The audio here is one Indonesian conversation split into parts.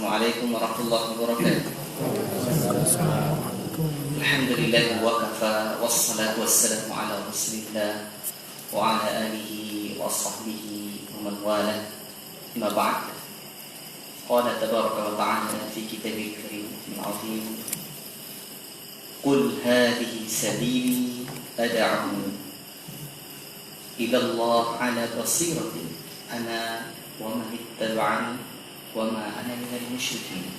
Assalamualaikum warahmatullahi wabarakatuh. Alhamdulillah wa kafa wassalatu wassalamu ala Rasulillah wa ala alihi wa sahbihi wa man wala. Amma ba'd. Qala tabaraka wa ta'ala fi kitabil karim al-'azim. Qul hadhihi sabili ad'u ila Allah 'ala basiratin ana wa man ittaba'ani wa ma ana minal musyrikin.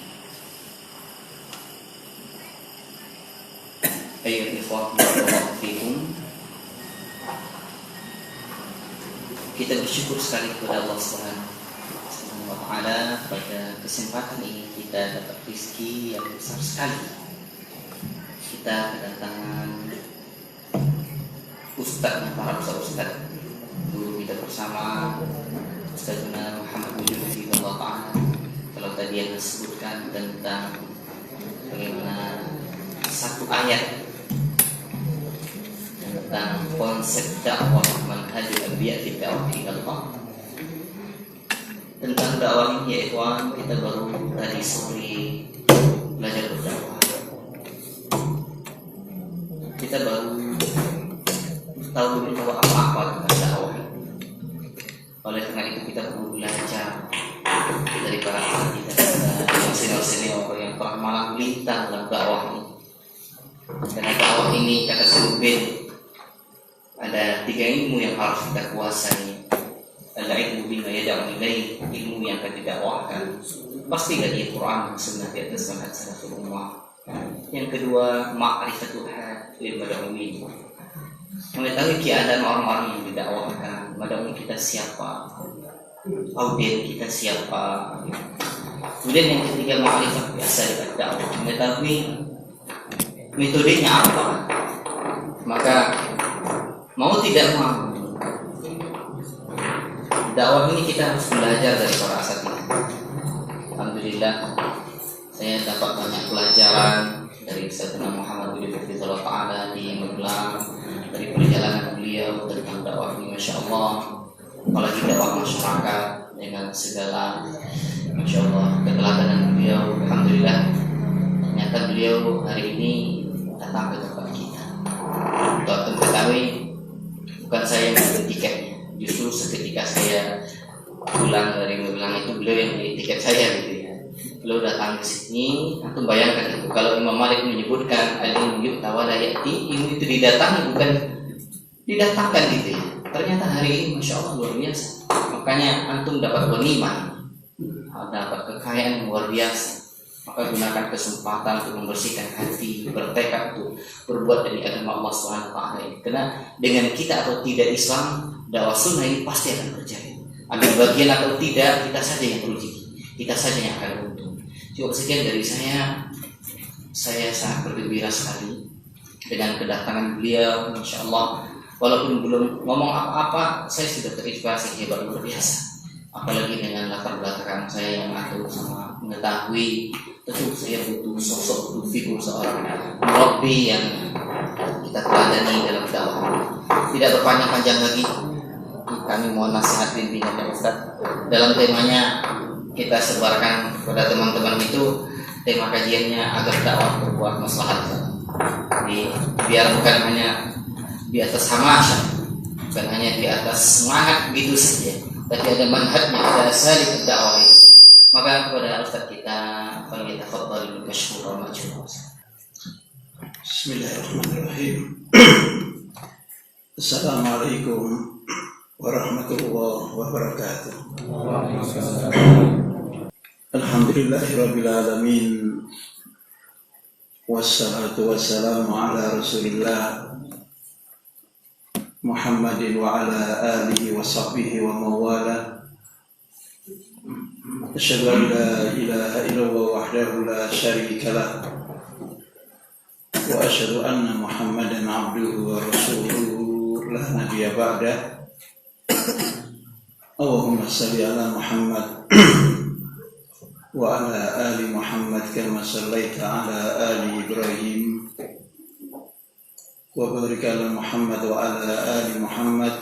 Ayyuhal ikhwah barakallahu fikum. Kita bersyukur sekali kepada Allah Subhanahu wa taala pada kesempatan ini kita dapat rezeki yang besar sekali. Kita kedatangan ustadznya para ustadz dulu kita bersama Ustadzuna Muhammad bin Abdullah Ta'ala. Kalau tadi yang disebutkan tentang bagaimana satu ayat tentang konsep dakwah manhajul anbiya fi da'wah ila Allah. Tentang dakwah ini ya ikhwan, kita baru tadi sore belajar berdakwah. Kita baru tahu bahwa apa tentang dakwah. Oleh karena itu kita perlu belajar dari para ahli dan senior-senior yang telah malang melintang dalam dakwah ini. Karena dakwah ini kata Sulaiman ada 3 ilmu yang harus kita kuasai. Ada ilmu bima yada'u ilaih, ilmu yang akan didakwahkan. Pasti dari Al-Quran dan Sunnah di atas manhaj salaful ummah. Yang kedua, ma'rifatul hal lil mad'uin. Mengetahui keadaan orang-orang yang didakwahkan, mad'u kita siapa, audien kita siapa. Kemudian yang ketiga, ma'rifat biasa dengan dakwah, mengetahui metodenya apa. Maka mau tidak mau dakwah ini kita harus belajar dari para asatidz. Alhamdulillah saya dapat banyak pelajaran dari Ustadzuna Muhammad bin Abdullah Ta'ala di Magelang, dari perjalanan beliau tentang dakwah ini, masya Allah. Apalagi dakwah masyarakat dengan segala masya Allah keteladanan beliau. Alhamdulillah ternyata beliau hari ini datang ke tempat kita. Untuk ketahui, bukan saya yang beli tiketnya, justru seketika saya pulang dari Magelang itu beliau yang beli tiket saya gitu ya. Beliau datang ke sini, antum bayangkan itu. Kalau Imam Malik menyebutkan al-ilmu yu'ta wa la ya'ti, ilmu itu didatangi bukan didatangkan gitu ya. Ternyata hari ini masya Allah luar biasa. Makanya antum dapat ghanimah, dapat kekayaan yang luar biasa. Maka gunakan kesempatan untuk membersihkan hati, bertekad untuk berbuat dari agama Allah Subhanahu wa taala. Karena dengan kita atau tidak Islam, dakwah sunnah ini pasti akan terjadi. Ambil bagian atau tidak, kita saja yang merugi, kita saja yang akan untung. Cukup sekian dari saya. Saya sangat bergembira sekali dengan kedatangan beliau, masya Allah. Walaupun belum ngomong apa-apa, saya sudah terinspirasi hebat luar biasa. Apalagi dengan latar belakang saya yang atur sama mengetahui, tentu saya butuh sosok, butuh figur seorang murabbi yang kita teladani dalam dakwah. Tidak berpanjang-panjang lagi, kami mohon nasihat bimbingan dari Ustaz. Dalam temanya kita sebarkan kepada teman-teman itu, tema kajiannya agar dakwah berbuat maslahat. Jadi biar bukan hanya di atas hamasah, bukan hanya di atas semangat gitu saja, tapi ada manhajnya, ada salik dakwah itu. Maka kepada Ustaz kita, kalau kita tafadhal bil masyhur wa majhul. Bismillahirrahmanirrahim. Assalamualaikum warahmatullahi wabarakatuh. Alhamdulillahirabbil alamin. Wassalatu wassalamu ala Rasulillah Muhammadin wa ala alihi wa sahbihi wa mawala. Asyhadu an la ilaha illallah wahdahu la syarika lah wa asyhadu anna Muhammadan abduhu wa rasuluhu la nabiyya ba'da. Allahumma shalli ala Muhammad wa ala ali Muhammad kama shallaita ala ali Ibrahim wa barik ala Muhammad wa ala ali Muhammad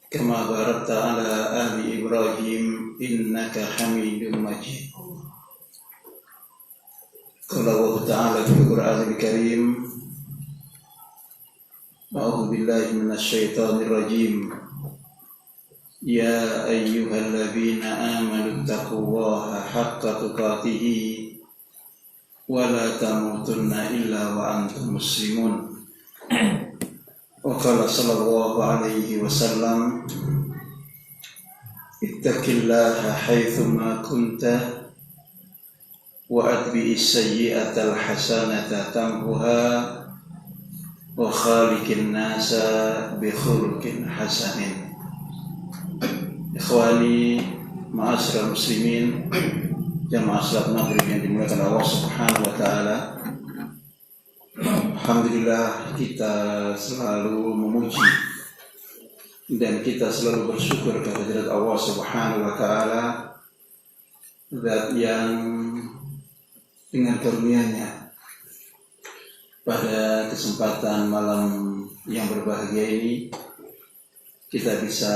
kama barakta ala ali Ibrahim innaka Hamidum Majid. قال الله تعالى في القرآن الكريم أعوذ بالله من الشيطان الرجيم يا أيها الذين آمنوا اتقوا الله حق تقاته ولا تموتن إلا وأنتم مسلمون وقال صلى الله عليه وسلم اتق الله حيثما كنت وأتبع السيئة الحسنة تمحها وخالق الناس بخلق حسن. Ikhwani ma'asyiral muslimin, jamaah salat maghrib yang dimuliakan Allah Subhanahu wa taala. Alhamdulillah, kita selalu memuji dan kita selalu bersyukur kehadirat Allah Subhanahu wa taala, zat yang dengan karunia-Nya pada kesempatan malam yang berbahagia ini kita bisa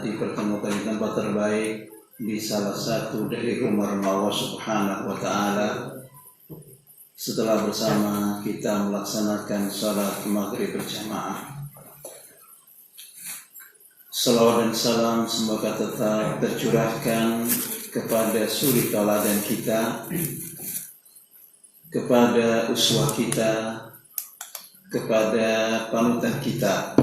dipertemukan di tempat terbaik di salah satu dari rumah-rumah Allah Subhanahu wa taala setelah bersama kita melaksanakan salat maghrib berjamaah. Salawat dan salam semoga tetap tercurahkan kepada suri tauladan kita, kepada uswah kita, kepada panutan kita,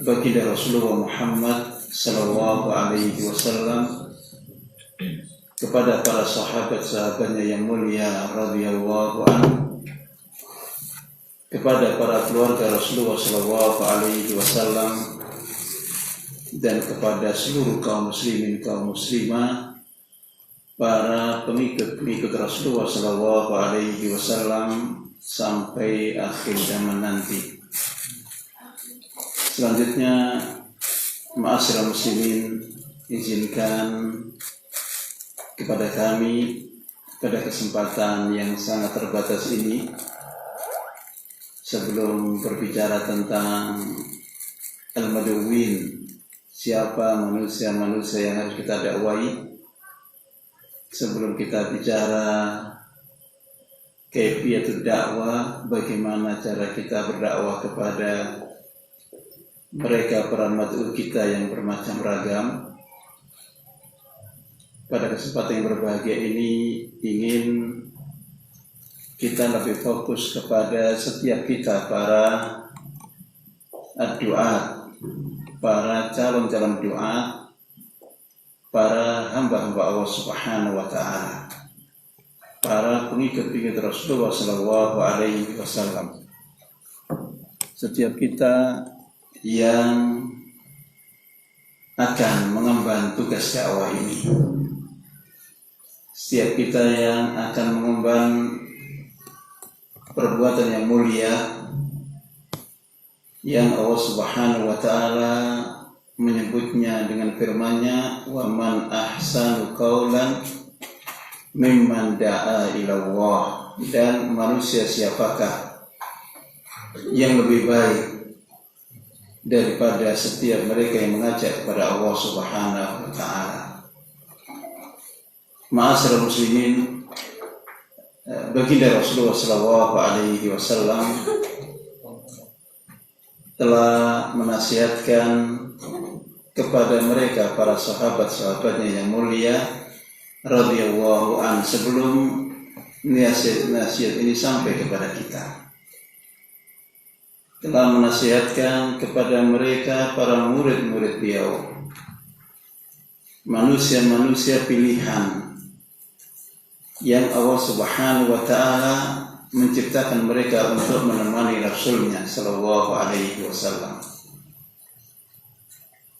baginda Rasulullah Muhammad sallallahu alaihi wasallam, kepada para sahabat-sahabatnya yang mulia radhiyallahu anhu, kepada para keluarga Rasulullah sallallahu alaihi wasallam, dan kepada seluruh kaum muslimin kaum muslimah, para pengikut Rasulullah sallallahu alaihi wasallam sampai akhir zaman nanti. Selanjutnya, ma'asyiral muslimin, izinkan kepada kami pada kesempatan yang sangat terbatas ini, sebelum berbicara tentang al-maduwin, siapa manusia-manusia yang harus kita dakwai, sebelum kita bicara kaifiyatud dakwah, bagaimana cara kita berdakwah kepada mereka para mad'u kita yang bermacam ragam, pada kesempatan yang berbahagia ini ingin kita lebih fokus kepada setiap kita para ad-du'at, para calon-calon du'at, para hamba-hamba Allah Subhanahu wa taala, para pengikut-pengikut Rasulullah sallallahu alaihi wasallam. Setiap kita yang akan mengemban tugas dakwah ini, setiap kita yang akan mengemban perbuatan yang mulia yang Allah Subhanahu wa taala menyebutnya dengan firman-Nya, wa man ahsanu qaulan mimman da'a ila Allah, dan manusia siapakah yang lebih baik daripada setiap mereka yang mengajak kepada Allah Subhanahu wa taala. Ma'asyiral muslimin, baginda Rasulullah sallallahu alaihi wasallam telah menasihatkan kepada mereka para sahabat-sahabatnya yang mulia radhiyallahu an, sebelum nasihat ini sampai kepada kita, telah menasihatkan kepada mereka para murid-murid beliau, manusia-manusia pilihan yang Allah Subhanahu wa taala menciptakan mereka untuk menemani Rasulnya sallallahu alaihi wasallam.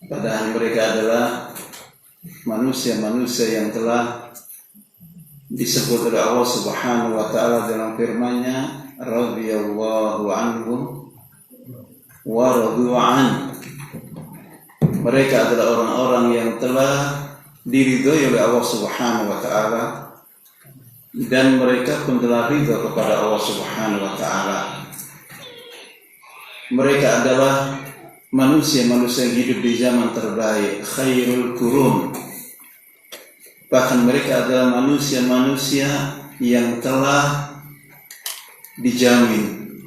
Padahal mereka adalah manusia-manusia yang telah disebut oleh Allah Subhanahu wa taala dalam firman-Nya, radhiyallahu anhum wa radu an. Mereka adalah orang-orang yang telah diridhoi oleh Allah Subhanahu wa taala, dan mereka pun telah ridha kepada Allah Subhanahu wa taala. Mereka adalah manusia-manusia yang hidup di zaman terbaik, khairul qurun. Bahkan mereka adalah manusia-manusia yang telah dijamin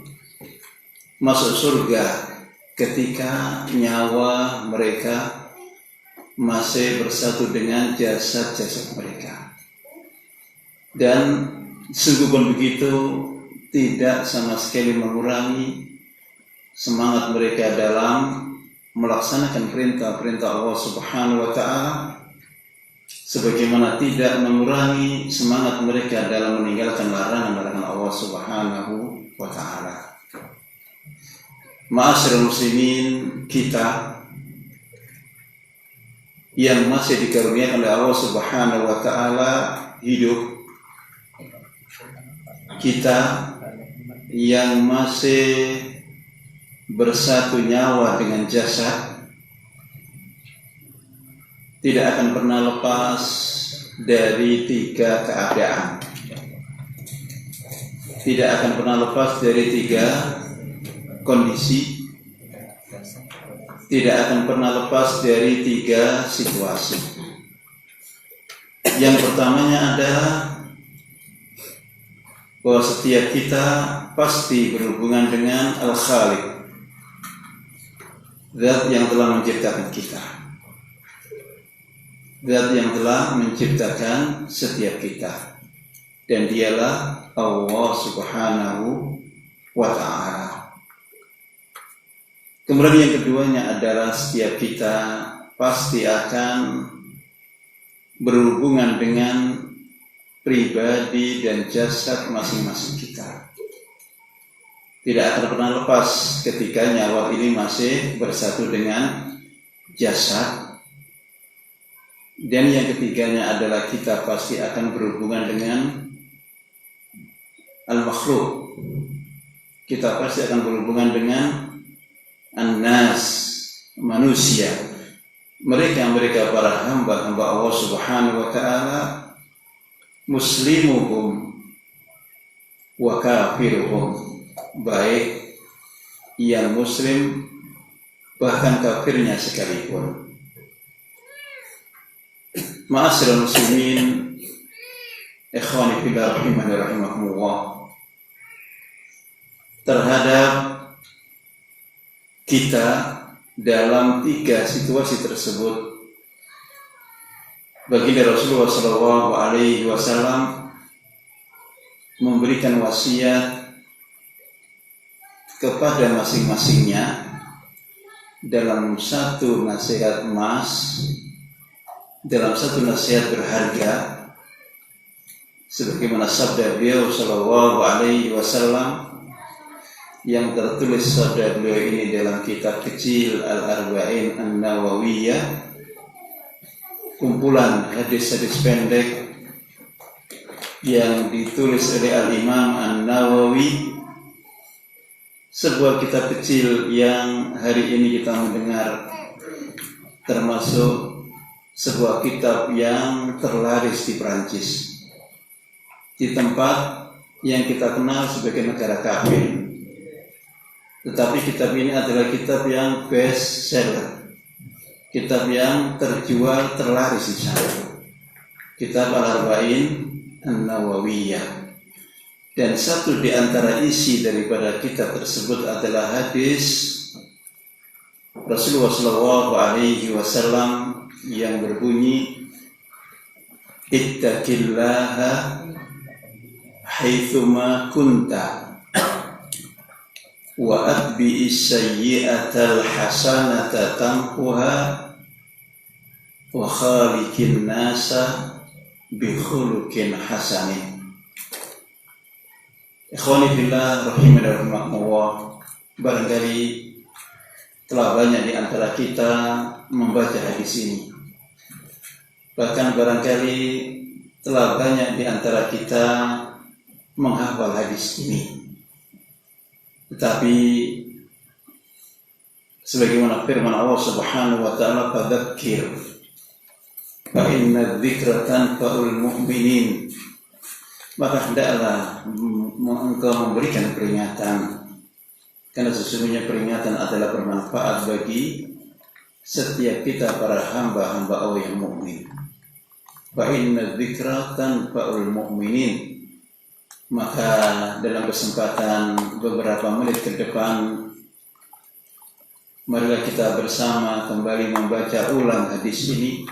masuk surga ketika nyawa mereka masih bersatu dengan jasad-jasad mereka. Dan sungguh pun begitu, tidak sama sekali mengurangi semangat mereka dalam melaksanakan perintah-perintah Allah Subhanahu wa Ta'ala, sebagaimana tidak mengurangi semangat mereka dalam meninggalkan larangan-larangan Allah Subhanahu wa Ta'ala. Ma'asyiral muslimin, kita yang masih dikaruniakan oleh Allah Subhanahu wa Ta'ala hidup, kita yang masih bersatu nyawa dengan jasad, tidak akan pernah lepas dari 3 keadaan. Tidak akan pernah lepas dari 3 kondisi, tidak akan pernah lepas dari 3 situasi. Yang pertamanya adalah bahwa setiap kita pasti berhubungan dengan Al-Khaliq, Zat yang telah menciptakan kita, Zat yang telah menciptakan setiap kita, dan dialah Allah Subhanahu wa Ta'ala. Kemudian yang keduanya adalah setiap kita pasti akan berhubungan dengan pribadi dan jasad masing-masing kita. Tidak akan pernah lepas ketika nyawa ini masih bersatu dengan jasad. Dan yang ketiganya adalah kita pasti akan berhubungan dengan al-makhluk. Kita pasti akan berhubungan dengan an-nas, manusia. Mereka para hamba-hamba Allah Subhanahu wa Ta'ala, muslimuhum wa kafiruhum, baik yang muslim bahkan kafirnya sekalipun. Ma'asyiral muslimin, ikhwani fillah rahimani rahimakumullah, terhadap kita dalam 3 situasi tersebut, baginda Rasulullah SAW memberikan wasiat kepada masing-masingnya dalam satu nasihat emas, dalam satu nasihat berharga, sebagaimana sabda beliau SAW yang tertulis sabda beliau ini dalam kitab kecil Al-Arba'in An-Nawawiyah, kumpulan hadis-hadis pendek yang ditulis oleh Al-Imam An-Nawawi, sebuah kitab kecil yang hari ini kita mendengar termasuk sebuah kitab yang terlaris di Perancis, di tempat yang kita kenal sebagai negara kafir. Tetapi kitab ini adalah kitab yang best seller, kitab yang terjual terlaris di sana, kitab Al-Arba'in An-Nawawiyah. Dan satu di antara isi daripada kitab tersebut adalah hadis Rasulullah SAW yang berbunyi, ittaqillaha haitsuma kunta wa atbi'is sayyi'atal hasanata tamhuha wa khaliqin nasa bi khuluqin hasanin. Ikhwani fillah rahimani rahimakumullah, barangkali telah banyak di antara kita membaca hadis ini. Bahkan barangkali telah banyak di antara kita menghafal hadis ini. Tetapi sebagaimana firman Allah Subhanahu wa Ta'ala, fadzakir fa inna dzikra tanfa'ul mu'minin, maka hendaklah engkau memberikan peringatan, karena sesungguhnya peringatan adalah bermanfaat bagi setiap kita para hamba-hamba Allah yang mukmin. Fa inna dzikra tanfa'ul mu'minin, Maka dalam kesempatan beberapa menit ke depan, marilah kita bersama kembali membaca ulang hadis ini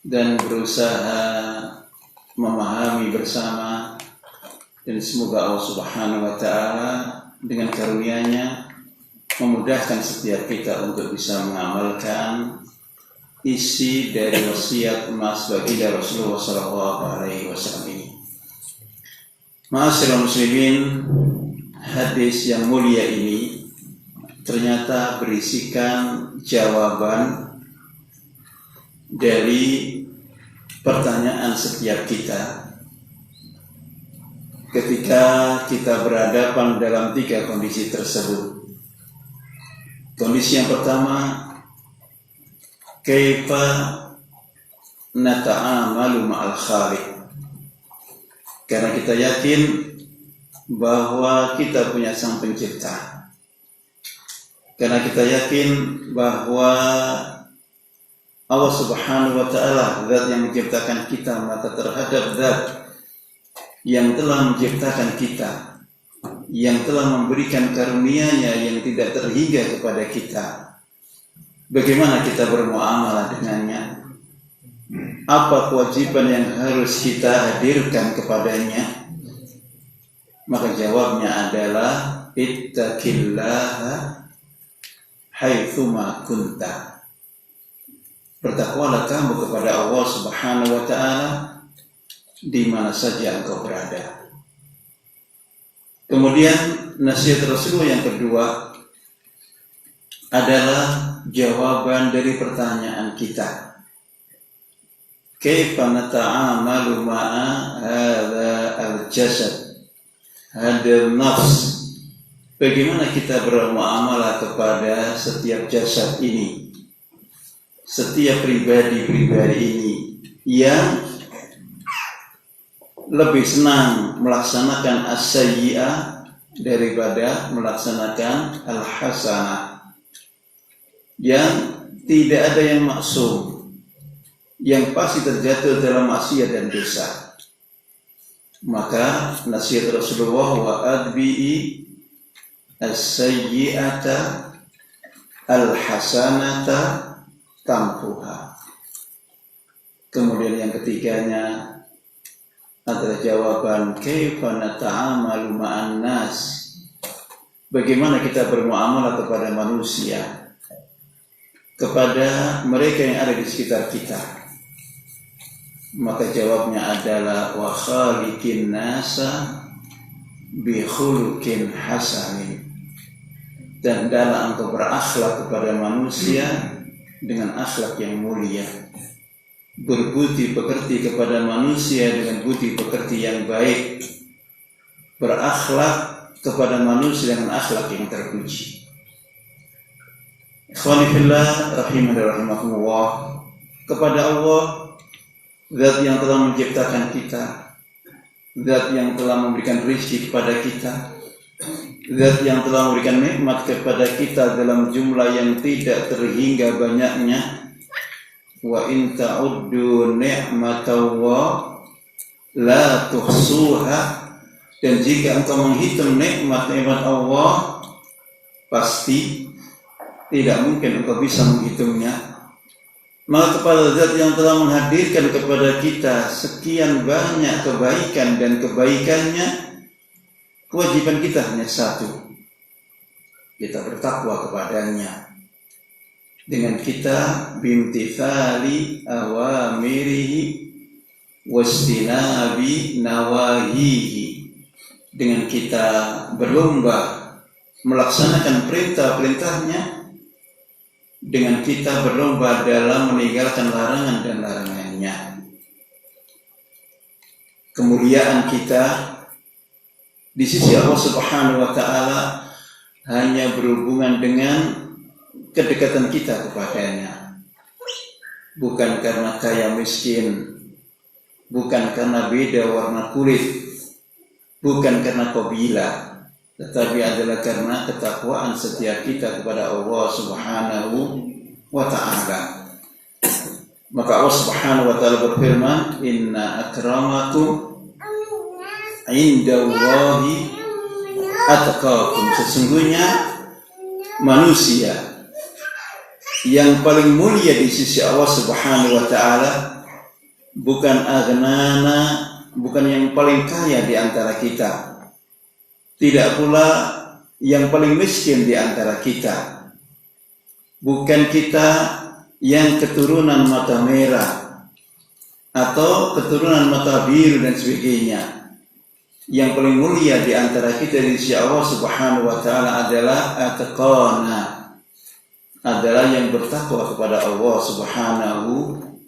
dan berusaha memahami bersama, dan semoga Allah Subhanahu wa Ta'ala dengan karunia-Nya memudahkan setiap kita untuk bisa mengamalkan isi dari wasiat emas baginda Rasulullah SAW ini. Ma'asyiral muslimin, hadis yang mulia ini ternyata berisikan jawaban dari pertanyaan setiap kita ketika kita berhadapan dalam 3 kondisi tersebut. Kondisi yang pertama, kaifa nata'amalu ma'al khaliq. Karena kita yakin bahwa kita punya Sang Pencipta. Karena kita yakin bahwa Allah Subhanahu wa Ta'ala, zat yang menciptakan kita, maka terhadap zat yang telah menciptakan kita, yang telah memberikan karunia-Nya yang tidak terhingga kepada kita, bagaimana kita bermuamalah dengannya? Apa kewajiban yang harus kita hadirkan kepadanya? Maka jawabnya adalah ittaqillaha haitsuma kunta. Bertakwalah kamu kepada Allah Subhanahu wa Ta'ala di mana saja engkau berada. Kemudian nasihat Rasulullah yang kedua adalah jawaban dari pertanyaan kita. Kaifa nata'amalu ma'a hadza al-jasad, hadza nafs. Bagaimana kita bermuamalah kepada setiap jasad ini, setiap pribadi-pribadi ini yang lebih senang melaksanakan as-sayyi'ah daripada melaksanakan al-hasanah. Yang tidak ada yang maksum, yang pasti terjatuh dalam maksiat dan dosa. Maka nasihat Rasulullah, wa adbi'i as-sayyi'ata al-hasanata tampuha. Kemudian yang ketiganya adalah jawaban kaifa nata'amalu ma'an nas. Bagaimana kita bermuamalah kepada manusia, kepada mereka yang ada di sekitar kita. Maka jawabnya adalah wa khaliqin nasa bi khuluqin hasanin. Dan dalam engkau berakhlak kepada manusia dengan akhlak yang mulia, berbudi pekerti kepada manusia dengan budi pekerti yang baik, berakhlak kepada manusia dengan akhlak yang terpuji. Ikhwani fillah rahimani rahimakumullah, kepada Allah, zat yang telah menciptakan kita, zat yang telah memberikan rezeki kepada kita, zat yang telah memberikan nikmat kepada kita dalam jumlah yang tidak terhingga banyaknya. Wa in ta'uddu ni'matallah la tuhsuha. Dan jika engkau menghitung nikmat-nikmat Allah, pasti tidak mungkin engkau bisa menghitungnya. Maka kepada zat yang telah menghadirkan kepada kita sekian banyak kebaikan dan kebaikannya, kewajiban kita hanya satu. Kita bertakwa kepadanya dengan kita bimtithali awamirihi wastinabi nawahihi. Dengan kita berlomba melaksanakan perintah-perintahnya, dengan kita berlomba dalam meninggalkan larangan dan larangannya. Kemuliaan kita di sisi Allah Subhanahu wa Ta'ala hanya berhubungan dengan kedekatan kita kepadanya, bukan karena kaya miskin, bukan karena beda warna kulit, bukan karena qabilah, tetapi adalah karena ketakwaan setiap kita kepada Allah Subhanahu wa Ta'ala. Maka Allah Subhanahu wa Ta'ala berfirman, inna akramakum indallahi atqakum. Sesungguhnya manusia yang paling mulia di sisi Allah Subhanahu wa taala bukan aghnana, bukan yang paling kaya di antara kita, tidak pula yang paling miskin di antara kita, bukan kita yang keturunan mata merah atau keturunan mata biru dan sebagainya. Yang paling mulia di antara kita di sisi Allah Subhanahu wa taala adalah atqana, adalah yang bertakwa kepada Allah Subhanahu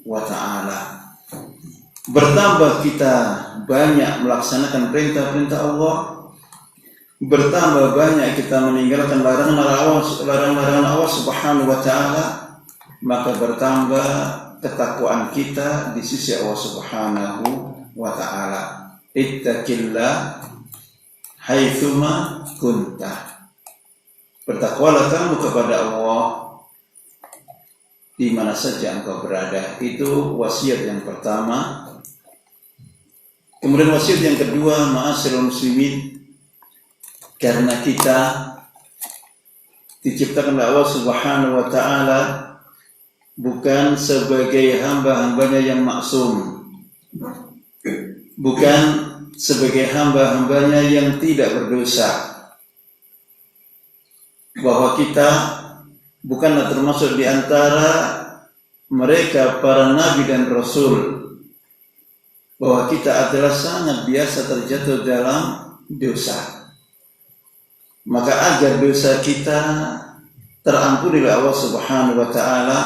wa taala. Bertambah kita banyak melaksanakan perintah-perintah Allah, bertambah banyak kita meninggalkan larangan-larangan Allah Subhanahu wa taala, maka bertambah ketakwaan kita di sisi Allah Subhanahu wa taala. Ittaqillah haitsuma kunta. Bertakwalah kamu kepada Allah di mana saja engkau berada. Itu wasiat yang pertama. Kemudian wasiat yang kedua, ma'asyiral muslimin, karena kita diciptakan oleh Allah Subhanahu wa taala bukan sebagai hamba-hambanya yang maksum, bukan sebagai hamba-hambanya yang tidak berdosa, bahwa kita bukanlah termasuk di antara mereka para nabi dan rasul, bahwa kita adalah sangat biasa terjatuh dalam dosa. Maka agar dosa kita terampuni oleh Allah Subhanahu wa taala,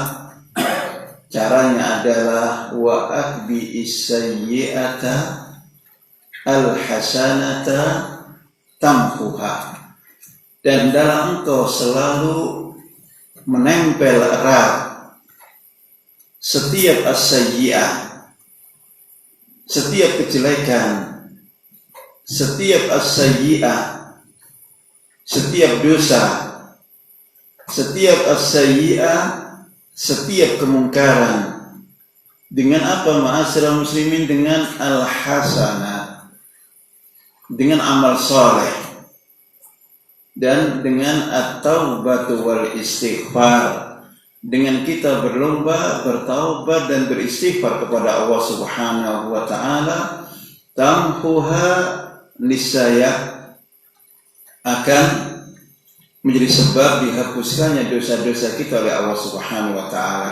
caranya adalah wa akbi as-sayyi'ata al-hasanata tamhuha. Dan dalam engkau selalu menempel erat setiap as-sayyi'ah, setiap kejelekan, setiap as-sayyi'ah, setiap dosa, setiap as-sayyi'ah, setiap kemungkaran. Dengan apa ma'asyiral muslimin? Dengan al-hasanah, dengan amal soleh, dan dengan at-taubatu wal istighfar, dengan kita berlomba bertaubat dan beristighfar kepada Allah Subhanahu wa taala. Tamhuha, niscaya akan menjadi sebab dihapuskannya dosa-dosa kita oleh Allah Subhanahu wa taala.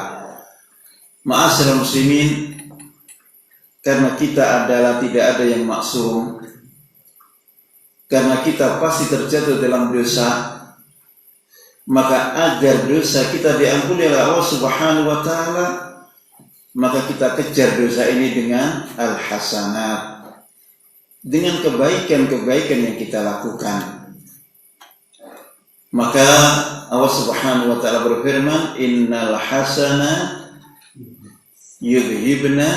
Ma'asyiral muslimin, karena kita adalah tidak ada yang maksum, karena kita pasti terjatuh dalam dosa, maka agar dosa kita diampuni oleh Allah Subhanahu wa taala, maka kita kejar dosa ini dengan al-hasanat, dengan kebaikan-kebaikan yang kita lakukan. Maka Allah Subhanahu wa taala berfirman, innal hasanat yudhibna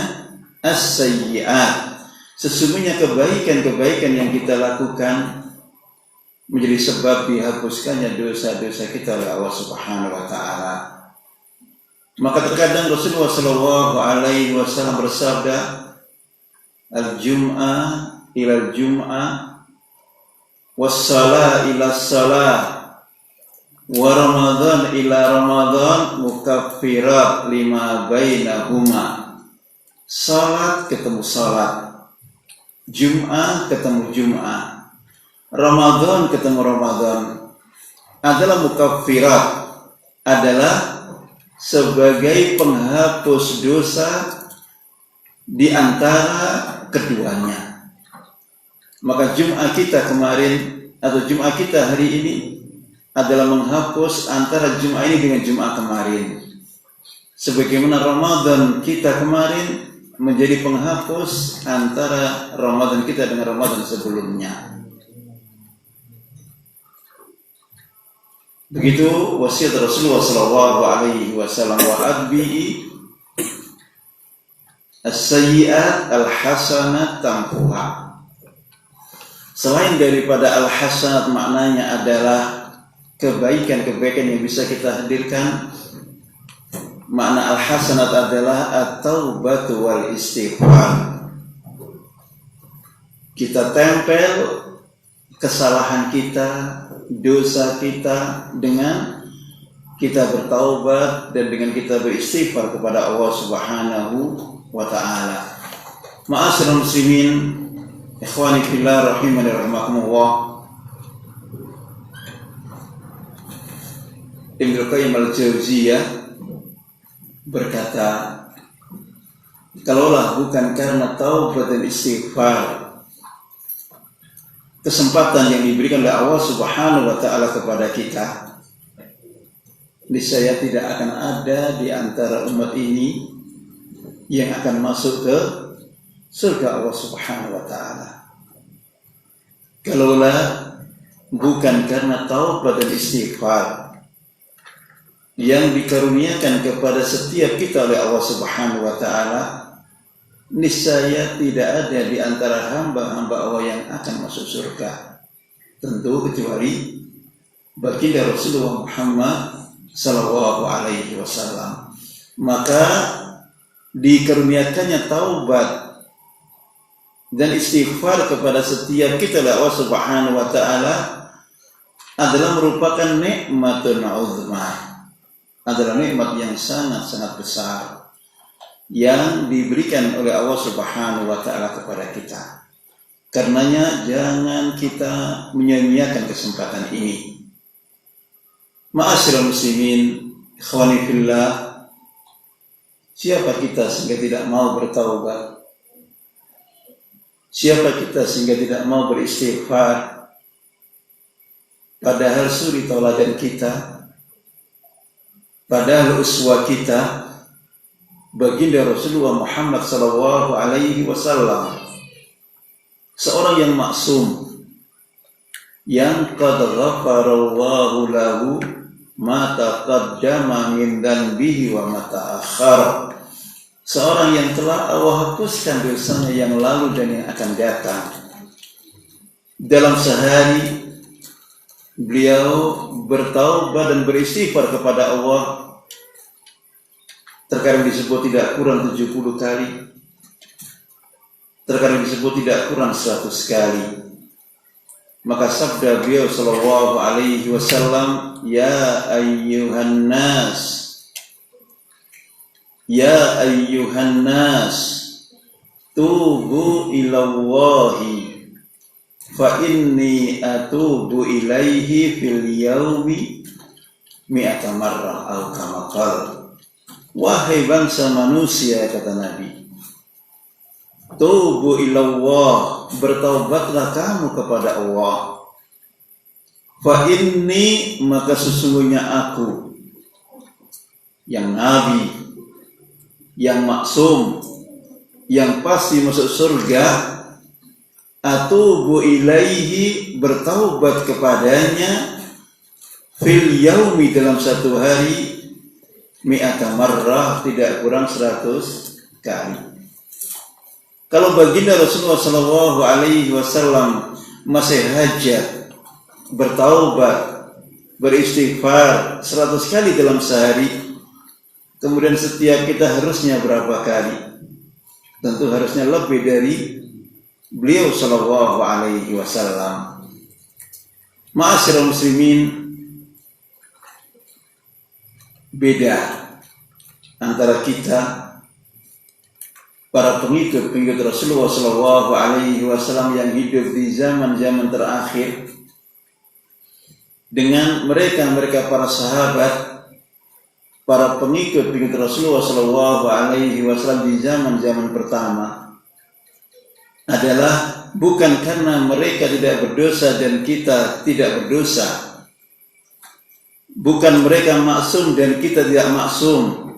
as-sayyi'at. Sesungguhnya kebaikan-kebaikan yang kita lakukan menjadi sebab dihapuskannya dosa-dosa kita oleh Allah Subhanahu wa taala. Maka terkadang Rasulullah sallallahu alaihi wasallam bersabda, al-jum'ah ila al-jum'ah was-salah ila as-salah wa Ramadan ila Ramadan mukaffirat lima bainahuma. Salat ketemu salat, Jum'ah ketemu Jum'ah, Ramadan ketemu Ramadan adalah mukaffirat, adalah sebagai penghapus dosa di antara keduanya. Maka Jum'ah kita kemarin atau Jum'ah kita hari ini adalah menghapus antara Jum'ah ini dengan Jum'ah kemarin. Sebagaimana Ramadan kita kemarin menjadi penghapus antara Ramadan kita dengan Ramadan sebelumnya. Begitu wasiat Rasulullah sallallahu alaihi wasallam, wa adbi'i as-sayyi'at al-hasanat tamhuha. Selain daripada al-hasanat, maknanya adalah kebaikan-kebaikan yang bisa kita hadirkan. Makna al-hasanat adalah at-taubatu wal istighfar. kita tempel kesalahan kita, dosa kita dengan kita bertaubat dan dengan kita beristighfar kepada Allah Subhanahu wa taala. Ma'asyiral muslimin, ikhwani fillah rahimani rahimakumullah. Ibnu Qayyim al-Jauziyah berkata, kalaulah bukan karena taubat dan istighfar, kesempatan yang diberikan oleh Allah Subhanahu wa taala kepada kita, niscaya tidak akan ada di antara umat ini yang akan masuk ke surga Allah Subhanahu wa taala. Kalaulah bukan karena taubat dan istighfar yang dikaruniakan kepada setiap kita oleh Allah Subhanahu wa taala, niscaya tidak ada di antara hamba-hamba Allah yang akan masuk surga. Tentu kecuali baginda Rasulullah Muhammad sallallahu alaihi wasallam. Maka dikaruniakannya taubat dan istighfar kepada setiap kita oleh Allah Subhanahu wa taala adalah merupakan nikmatun uzma, adalah nikmat yang sangat-sangat besar yang diberikan oleh Allah Subhanahu wa taala kepada kita. Karenanya jangan kita menyia-nyiakan kesempatan ini. Ma'asyiral muslimin, ikhwani fillah, siapa kita sehingga tidak mau bertaubat? Siapa kita sehingga tidak mau beristighfar? Padahal suri tauladan kita, padahal uswah kita baginda Rasulullah Muhammad sallallahu alaihi wasallam, seorang yang maksum, yang qad ghafarallahu lahu ma taqaddama min dhanbihi wa ma ta'akhkhara, seorang yang telah Allah hapuskan dosanya yang lalu dan yang akan datang. Dalam sehari beliau bertaubat dan beristighfar kepada Allah, terkadang disebut tidak kurang 70 kali, terkadang disebut tidak kurang 100 kali. Maka sabda beliau sallallahu alaihi wasallam, ya ayyuhan nas, ya ayyuhan nas, tubu ilallahi fa inni atubu ilaihi fil yaumi mi'ata marrah atau kama qala. Wahai bangsa manusia, kata Nabi, tubu ilallah, bertaubatlah kamu kepada Allah. Fa inni, maka sesungguhnya aku yang nabi, yang maksum, yang pasti masuk surga, atubu ilaihi, bertaubat kepadanya, fil yaumi, dalam satu hari, mi'ata marrah, tidak kurang 100 kali. Kalau baginda Rasulullah sallallahu alaihi wasallam masih hajat bertaubat, beristighfar 100 kali dalam sehari, kemudian setiap kita harusnya berapa kali? Tentu harusnya lebih dari beliau sallallahu alaihi wasallam. Ma'asyiral muslimin, beda antara kita para pengikut Rasulullah sallallahu alaihi wasallam yang hidup di zaman-zaman terakhir dengan mereka para sahabat, para pengikut Rasulullah sallallahu alaihi wasallam di zaman-zaman pertama, adalah bukan karena mereka tidak berdosa dan kita tidak berdosa, bukan mereka maksum dan kita tidak maksum,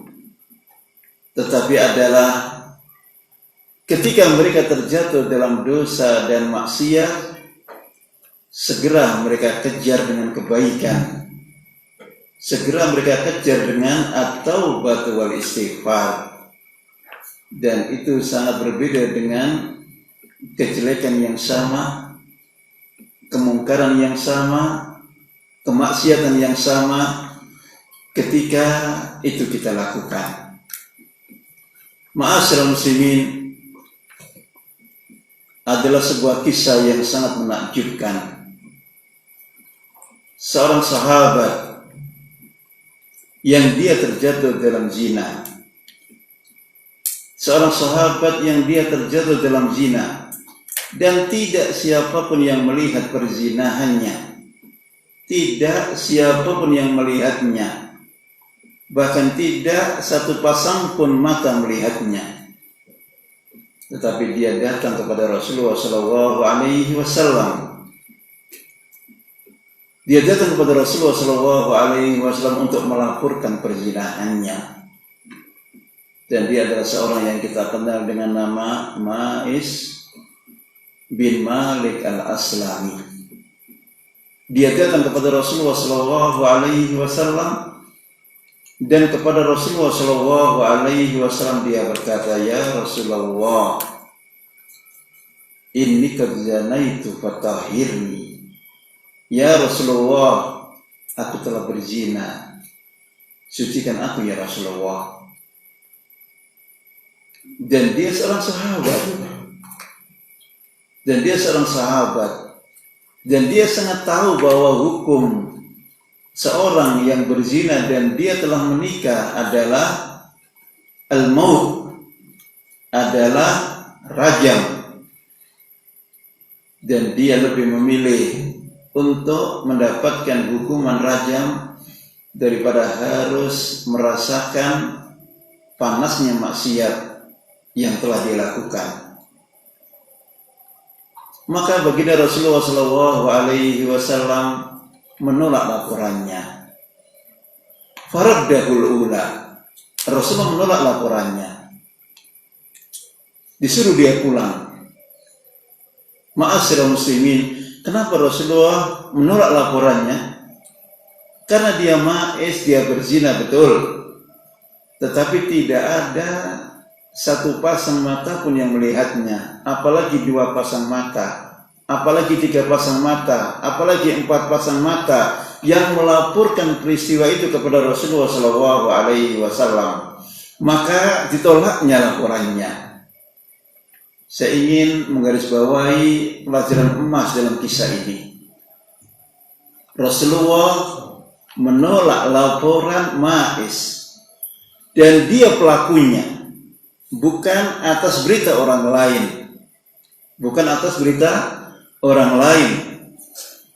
tetapi adalah ketika mereka terjatuh dalam dosa dan maksiat, segera mereka kejar dengan kebaikan, segera mereka kejar dengan at-taubat wal istighfar. Dan itu sangat berbeda dengan kejelekan yang sama, kemungkaran yang sama, kemaksiatan yang sama ketika itu kita lakukan. Ma'asyiral muslimin, adalah sebuah kisah yang sangat menakjubkan. Seorang sahabat yang dia terjatuh dalam zina. Seorang sahabat yang dia terjatuh dalam zina. Dan tidak siapapun yang melihat perzinahannya. Tidak siapapun yang melihatnya. Bahkan tidak satu pasang pun mata melihatnya. Tetapi dia datang kepada Rasulullah SAW. Dia datang kepada Rasulullah SAW untuk melaporkan perzinahannya. Dan dia adalah seorang yang kita kenal dengan nama Ma'is bin Malik al-Aslami. Dia datang kepada Rasulullah SAW. Dan kepada Rasulullah SAW dia berkata, "Ya Rasulullah, inni qad zanaitu fatahhirni." Ya Rasulullah, aku telah berzina, sucikan aku ya Rasulullah. Dan dia seorang sahabat. Dan dia sangat tahu bahwa hukum seorang yang berzina dan dia telah menikah adalah al-maut, adalah rajam. Dan dia lebih memilih untuk mendapatkan hukuman rajam daripada harus merasakan panasnya maksiat yang telah dia lakukan. Maka baginda Rasulullah SAW menolak laporannya. Faraddahul ula. Rasulullah menolak laporannya. Disuruh dia pulang. Ma'asyiral muslimin, kenapa Rasulullah menolak laporannya? Karena dia ma'is, dia berzina betul. Tetapi tidak ada satu pasang mata pun yang melihatnya. Apalagi 2 pasang mata. Apalagi 3 pasang mata. Apalagi 4 pasang mata yang melaporkan peristiwa itu kepada Rasulullah SAW. Maka ditolaknya laporannya. Saya ingin menggarisbawahi pelajaran emas dalam kisah ini. Rasulullah menolak laporan Ma'is. Dan dia pelakunya. Bukan atas berita orang lain. Bukan atas berita orang lain.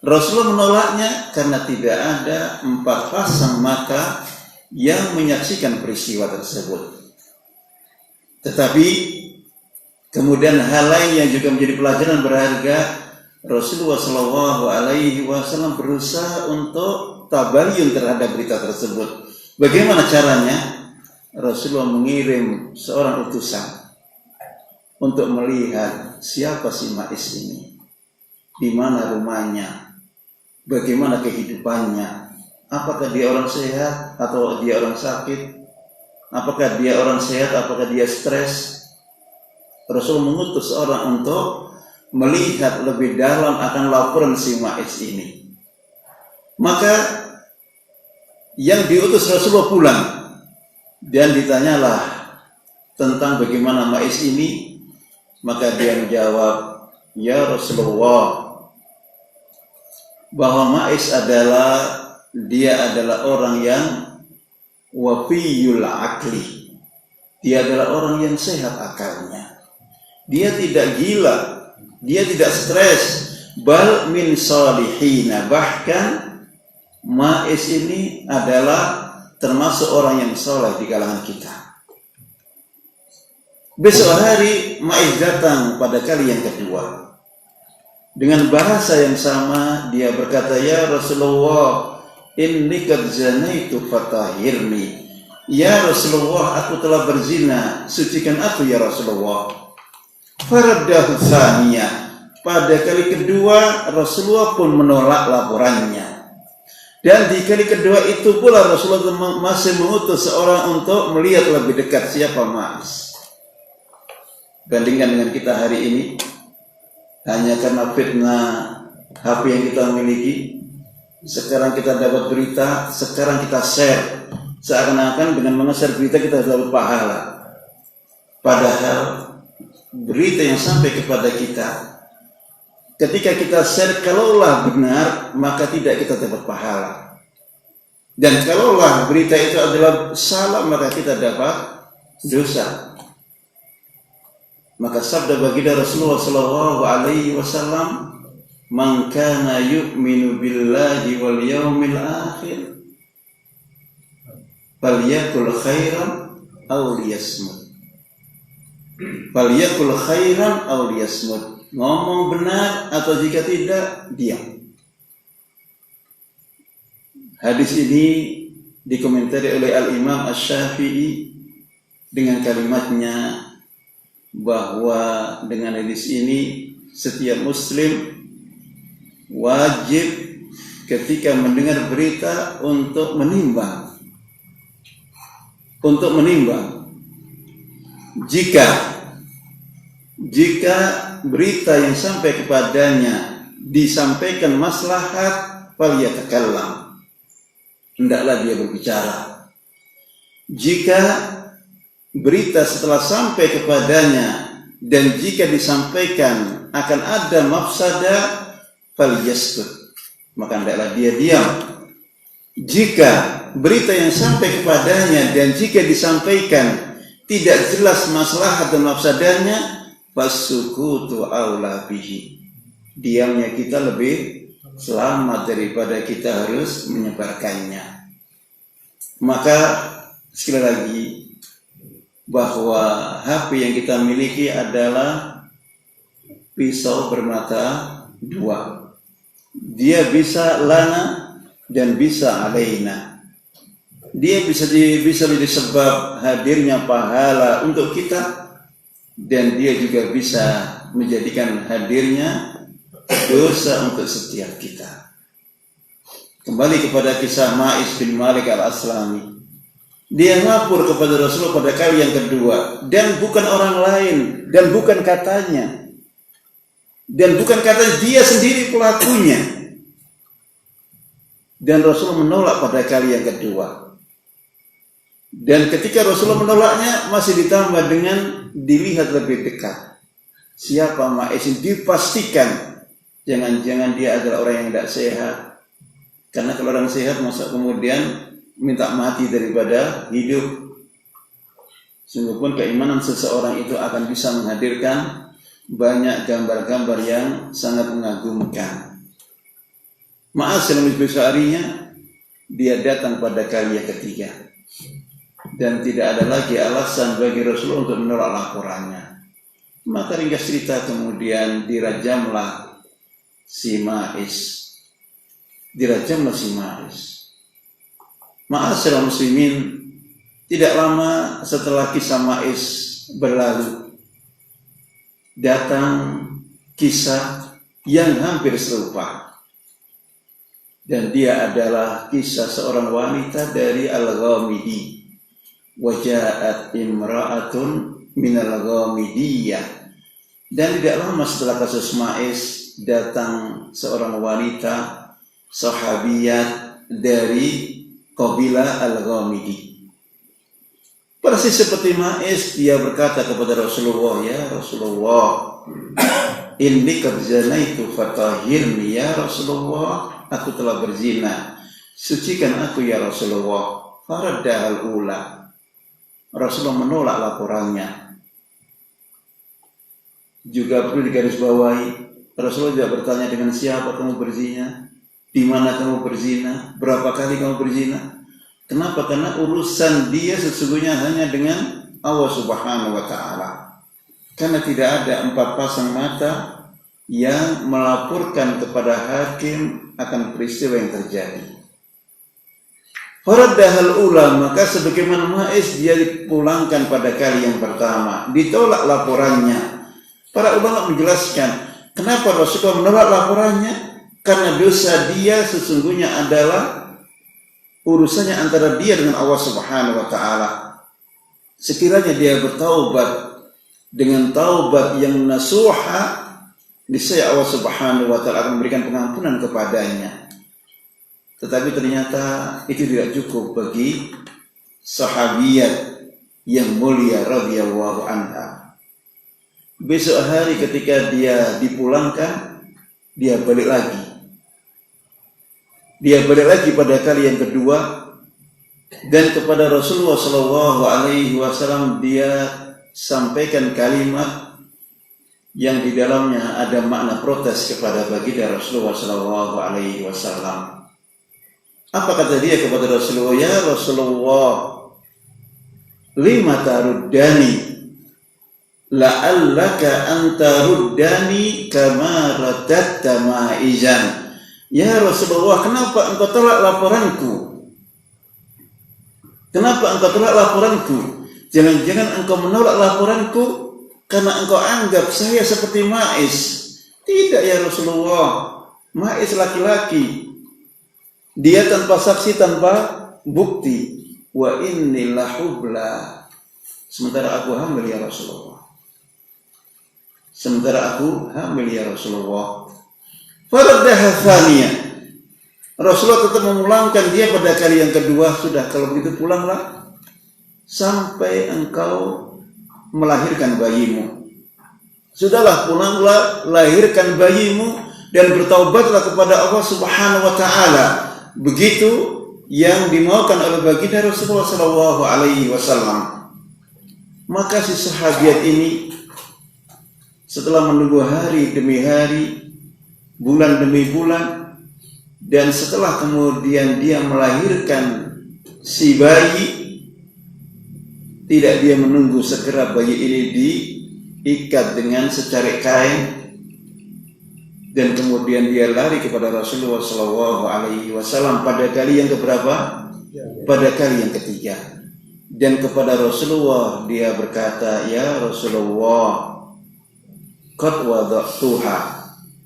Rasulullah menolaknya karena tidak ada 4 pasang mata yang menyaksikan peristiwa tersebut. Tetapi kemudian hal lain yang juga menjadi pelajaran berharga, Rasulullah SAW berusaha untuk tabayyun terhadap berita tersebut. Bagaimana caranya? Rasulullah mengirim seorang utusan untuk melihat siapa si Ma'is ini, di mana rumahnya, bagaimana kehidupannya, apakah dia orang sehat atau dia orang sakit, apakah dia orang sehat, apakah dia stres. Rasul mengutus orang untuk melihat lebih dalam akan laporan si Ma'is ini. Maka yang diutus Rasulullah pulang dan ditanyalah tentang bagaimana Ma'is ini. Maka dia menjawab, "Ya Rasulullah, bahwa Ma'is dia adalah orang yang wafiyul akli. Dia adalah orang yang sehat akalnya. Dia tidak gila, dia tidak stres, bal min salihina. Bahkan Ma'is ini adalah termasuk orang yang soleh di kalangan kita." Besok hari Ma'is datang pada kali yang kedua. Dengan bahasa yang sama dia berkata, "Ya Rasulullah, inni qad zanaitu fatahhirni." Ya Rasulullah, aku telah berzina, sucikan aku ya Rasulullah. Faraddahu tsaniyah. Pada kali kedua Rasulullah pun menolak laporannya. Dan di kali kedua itu pula Rasulullah masih mengutus seorang untuk melihat lebih dekat siapa Ma'is. Bandingkan dengan kita hari ini, hanya karena fitnah HP yang kita miliki, sekarang kita dapat berita, sekarang kita share, seakan-akan dengan men-share berita kita dapat pahala. Padahal berita yang sampai kepada kita, ketika kita share kalaulah benar, maka tidak kita dapat pahala. Dan kalaulah berita itu adalah salah, maka kita dapat dosa. Maka sabda baginda Rasulullah sallallahu alaihi wasallam, "Man kana yu'minu billahi wal yawmil akhir falyakul khairan aw liyasmut." Falyakul khairan aw liyasmut. Ngomong benar atau jika tidak, diam. Hadis ini dikomentari oleh Al-Imam Asy-Syafi'i dengan kalimatnya bahwa dengan hadis ini setiap muslim wajib ketika mendengar berita untuk menimbang. Jika berita yang sampai kepadanya disampaikan maslahat, falyatakallam, hendaklah dia berbicara. Jika berita setelah sampai kepadanya dan jika disampaikan akan ada mafsadah, falyaskut, maka hendaklah dia diam. Jika berita yang sampai kepadanya dan jika disampaikan tidak jelas maslahat dan mafsadahnya, fasukutu aula bihi, diamnya kita lebih selamat daripada kita harus menyebarkannya. Maka sekali lagi, bahwa HP yang kita miliki adalah pisau bermata dua. Dia bisa lana dan bisa alaina. Dia bisa menjadi sebab hadirnya pahala untuk kita, dan dia juga bisa menjadikan hadirnya dosa untuk setiap kita. Kembali kepada kisah Ma'is bin Malik al-Aslami. Dia lapor kepada Rasulullah pada kali yang kedua, dan bukan orang lain, dan bukan katanya, dia sendiri pelakunya. Dan Rasulullah menolak pada kali yang kedua. Dan ketika Rasulullah menolaknya, masih ditambah dengan dilihat lebih dekat. Siapa Ma'is ini? Dipastikan jangan-jangan dia adalah orang yang tidak sehat. Karena kalau orang sehat masa kemudian minta mati daripada hidup. Sungguhpun keimanan seseorang itu akan bisa menghadirkan banyak gambar-gambar yang sangat mengagumkan. Ma'asal besarinya, dia datang pada kali yang ketiga, dan tidak ada lagi alasan bagi Rasulullah untuk menolak laporannya. Maka ringkas cerita kemudian dirajamlah si Ma'is. Ma'asyiral muslimin, tidak lama setelah kisah Ma'is berlalu, datang kisah yang hampir serupa. Dan dia adalah kisah seorang wanita dari Al-Ghamidi. Waja'at imra'atun minal Ghamidiyah. Dan tidak lama setelah kasus Ma'is, datang seorang wanita sahabiyat dari Qabilah Al-Ghamidi. Persis seperti Ma'is, dia berkata kepada Rasulullah, "Ya Rasulullah, inni qad zanaitu fatahhirni ya Rasulullah, aku telah berzina, sucikan aku ya Rasulullah." Faraddahal ula, Rasulullah menolak laporannya. Juga perlu digarisbawahi, Rasulullah juga bertanya, dengan siapa kamu berzina? Di mana kamu berzina? Berapa kali kamu berzina? Kenapa? Karena urusan dia sesungguhnya hanya dengan Allah Subhanahu wa Ta'ala. Karena tidak ada 4 pasang mata yang melaporkan kepada hakim akan peristiwa yang terjadi. Faraddahal ula, maka sebagaimana Ma'is dia dipulangkan pada kali yang pertama, ditolak laporannya. Para ulama menjelaskan kenapa Rasulullah menolak laporannya. Karena dosa dia sesungguhnya adalah urusannya antara dia dengan Allah Subhanahu wa Ta'ala. Sekiranya dia bertaubat dengan taubat yang nasuha, niscaya Allah Subhanahu wa Ta'ala akan memberikan pengampunan kepadanya. Tetapi ternyata itu tidak cukup bagi sahabiyat yang mulia radhiyallahu anha. besok hari ketika dia dipulangkan, dia balik lagi. Dia balik lagi pada kali yang kedua, dan kepada Rasulullah SAW dia sampaikan kalimat yang di dalamnya ada makna protes kepada baginda Rasulullah SAW. Apa kata dia kepada Rasulullah? Ya Rasulullah, lima taruddani, la'allaka antaruddani kama raddatta ma'izan. Ya Rasulullah, kenapa engkau tolak laporanku? Kenapa engkau tolak laporanku? Jangan-jangan engkau menolak laporanku karena engkau anggap saya seperti Ma'iz. Tidak ya Rasulullah. Ma'iz laki-laki. Dia tanpa saksi, tanpa bukti. Wa inni lahubla. Sementara aku hamil ya Rasulullah. Sementara aku hamil ya Rasulullah. Faraddaha thaniyah. Rasulullah tetap memulangkan dia pada kali yang kedua. Sudah, kalau begitu pulanglah sampai engkau melahirkan bayimu. Sudahlah, pulanglah, lahirkan bayimu dan bertaubatlah kepada Allah Subhanahu wa taala. Begitu yang dimaukan oleh baginda Rasulullah sallallahu alaihi wasallam. Maka si sahabiat ini setelah menunggu hari demi hari, bulan demi bulan, dan setelah kemudian dia melahirkan si bayi, tidak dia menunggu, segera bayi ini diikat dengan secarik kain, dan kemudian dia lari kepada Rasulullah SAW pada kali yang keberapa? Pada kali yang ketiga. Dan kepada Rasulullah dia berkata, ya Rasulullah, qad wada'tuha.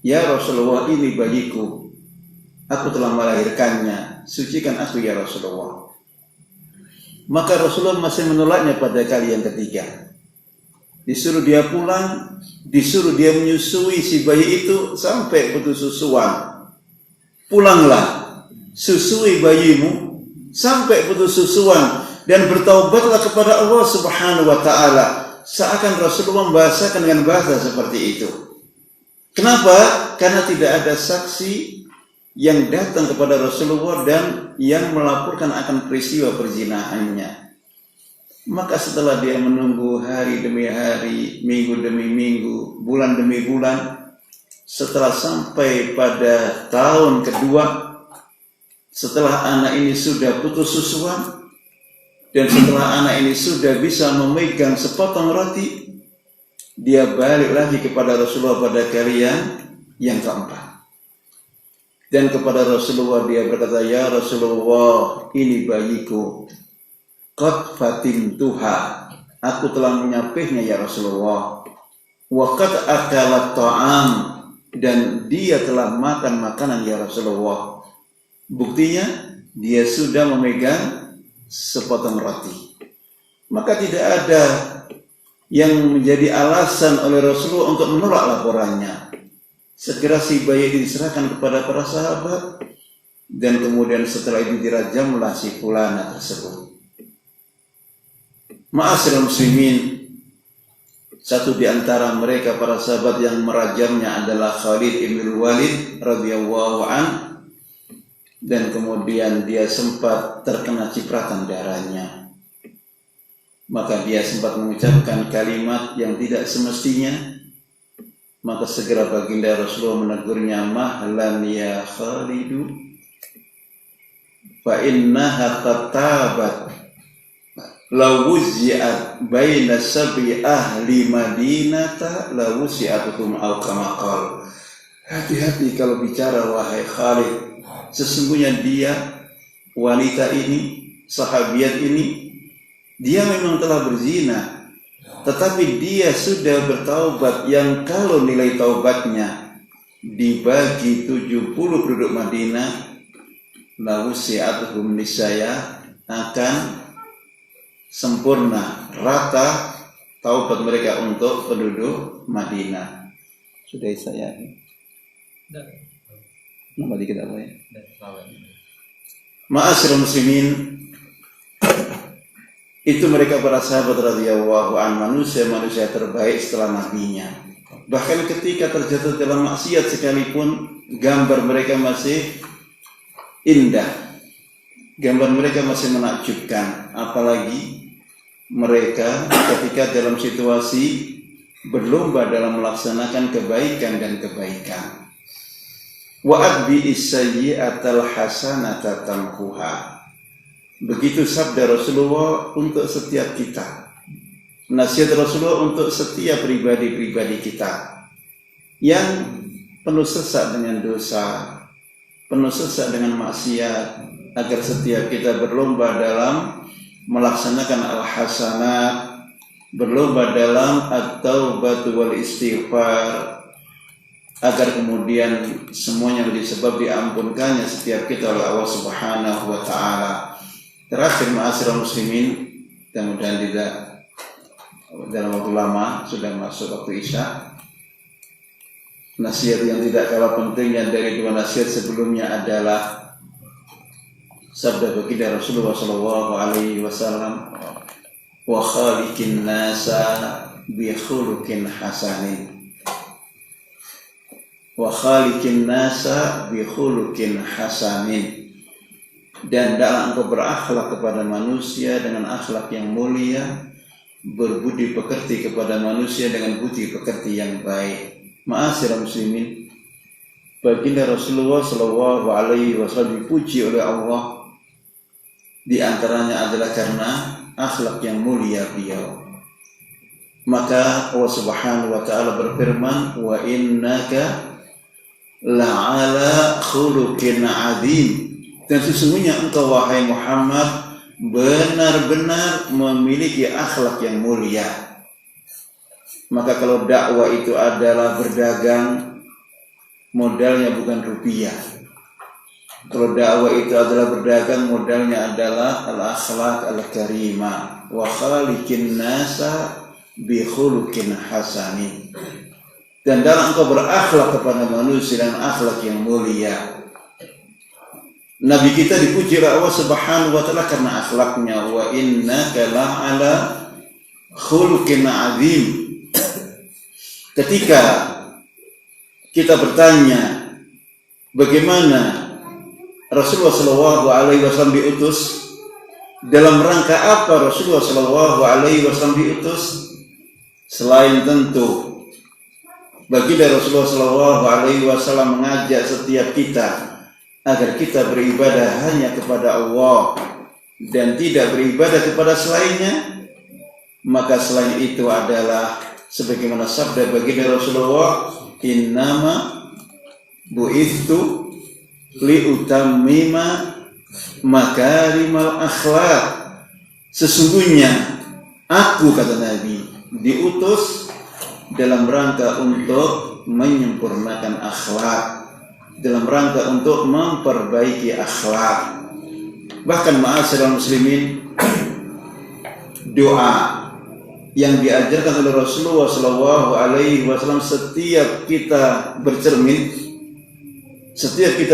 Ya Rasulullah, ini bayiku, aku telah melahirkannya, sucikan aku ya Rasulullah. Maka Rasulullah masih menolaknya pada kali yang ketiga. Disuruh dia pulang, disuruh dia menyusui si bayi itu sampai putus susuan. Pulanglah, susui bayimu sampai putus susuan, dan bertaubatlah kepada Allah Subhanahu wa taala. Seakan Rasulullah membahasakan dengan bahasa seperti itu. Kenapa? Karena tidak ada saksi yang datang kepada Rasulullah dan yang melaporkan akan peristiwa perzinahannya. Maka setelah dia menunggu hari demi hari, minggu demi minggu, bulan demi bulan, setelah sampai pada tahun kedua, setelah anak ini sudah putus susuan, dan setelah anak ini sudah bisa memegang sepotong roti, dia balik lagi kepada Rasulullah pada kali yang keempat. Dan kepada Rasulullah dia berkata, ya Rasulullah, ini bayiku, qad fatimtuha, aku telah menyapihnya ya Rasulullah. Wa qad akalat ta'am, dan dia telah makan makanan ya Rasulullah. Buktinya dia sudah memegang sepotong roti. Maka tidak ada yang menjadi alasan oleh Rasulullah untuk menolak laporannya. Segera si bayi diserahkan kepada para sahabat, dan kemudian setelah itu dirajamlah si fulana tersebut. Ma'asyiral muslimin, satu di antara mereka para sahabat yang merajamnya adalah Khalid ibn Walid radhiyallahu an, dan kemudian dia sempat terkena cipratan darahnya. Maka dia sempat mengucapkan kalimat yang tidak semestinya. Maka segera baginda Rasulullah menegurnya, mahlan ya Khalidu, fa innaha tatabat law wuzi'at baina sab'i ahli madinata law wuzi'atuhum aw kama qala. Hati-hati kalau bicara wahai Khalid, sesungguhnya dia, wanita ini, sahabiat ini, dia memang telah berzina, tetapi dia sudah bertaubat, yang kalau nilai taubatnya dibagi 70 penduduk Madinah, lalu si'atuhum nisaya, akan sempurna, rata taubat mereka untuk penduduk Madinah. Sudah saya nama dikit apa ya? Ma'asyiral muslimin, Itu mereka para sahabat radhiyallahu anhum, manusia terbaik setelah nabinya. Bahkan ketika terjatuh dalam maksiat sekalipun, gambar mereka masih indah, gambar mereka masih menakjubkan. Apalagi mereka ketika dalam situasi berlomba dalam melaksanakan kebaikan dan kebaikan. Wa atbi'is sayyi'atal hasanata tamhuha. Begitu sabda Rasulullah untuk setiap kita. Nasihat Rasulullah untuk setiap pribadi-pribadi kita yang penuh sesak dengan dosa, penuh sesak dengan maksiat, agar setiap kita berlomba dalam melaksanakan al-hasanat, berlomba dalam at-taubatu wal istighfar, agar kemudian semuanya menjadi sebab diampunkannya setiap kita oleh Allah Subhanahu wa taala. Terakhir, ma'asyiral muslimin, mudah-mudahan tidak dalam waktu lama, sudah masuk waktu Isya. Nasihat yang tidak kalah pentingnya dari dua nasihat sebelumnya adalah sabda baginda Rasulullah SAW, wa khaliqin nasa bi khuluqin hasanin. Wa khaliqin nasa bi khuluqin hasanin. Dan dalam engkau berakhlak kepada manusia dengan akhlak yang mulia, berbudi pekerti kepada manusia dengan budi pekerti yang baik. Ma'asyiral muslimin, baginda Rasulullah SAW dipuji oleh Allah, di antaranya adalah karena akhlak yang mulia beliau. Maka Allah Subhanahu wa taala berfirman, wa innaka la'ala khuluqin 'adzim. Dan sesungguhnya engkau wahai Muhammad benar-benar memiliki akhlak yang mulia. Maka kalau dakwah itu adalah berdagang, modalnya bukan rupiah. Kalau dakwah itu adalah berdagang, modalnya adalah al-akhlaq al-karimah. Wa khaliqin nasa bi khuluqin hasanin. Dan dalam engkau berakhlak kepada manusia dengan akhlak yang mulia. Nabi kita dipuji oleh Allah Subhanahu wa taala karena akhlaknya. Wa innaka la'ala khuluqin 'adzim. Ketika kita bertanya bagaimana Rasulullah SAW diutus, dalam rangka apa Rasulullah SAW diutus, selain tentu baginda Rasulullah SAW mengajak setiap kita agar kita beribadah hanya kepada Allah dan tidak beribadah kepada selainnya. Maka selain itu adalah sebagaimana sabda baginda Rasulullah, innama bu'ithu liutammima makarimal akhlaq. Sesungguhnya aku, kata Nabi, diutus dalam rangka untuk menyempurnakan akhlak, dalam rangka untuk memperbaiki akhlak. Bahkan ma'asyiral muslimin, doa yang diajarkan oleh Rasulullah SAW setiap kita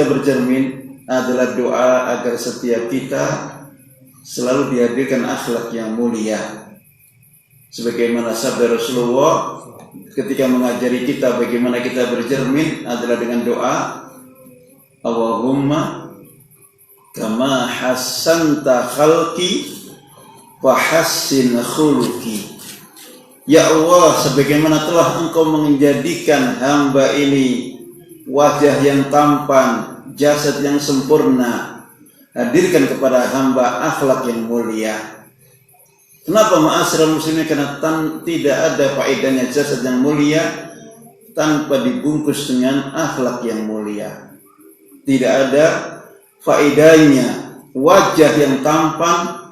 bercermin adalah doa agar setiap kita selalu dihadirkan akhlak yang mulia. Sebagaimana sabda Rasulullah ketika mengajari kita bagaimana kita bercermin adalah dengan doa, Allahumma kama hassanta khalqi wa hassin khuluqi. Ya Allah, sebagaimana telah engkau menjadikan hamba ini wajah yang tampan, jasad yang sempurna, hadirkan kepada hamba akhlak yang mulia. Kenapa ma'asyiral muslimin? Karena tidak ada faedahnya jasad yang mulia tanpa dibungkus dengan akhlak yang mulia. Tidak ada faedahnya wajah yang tampan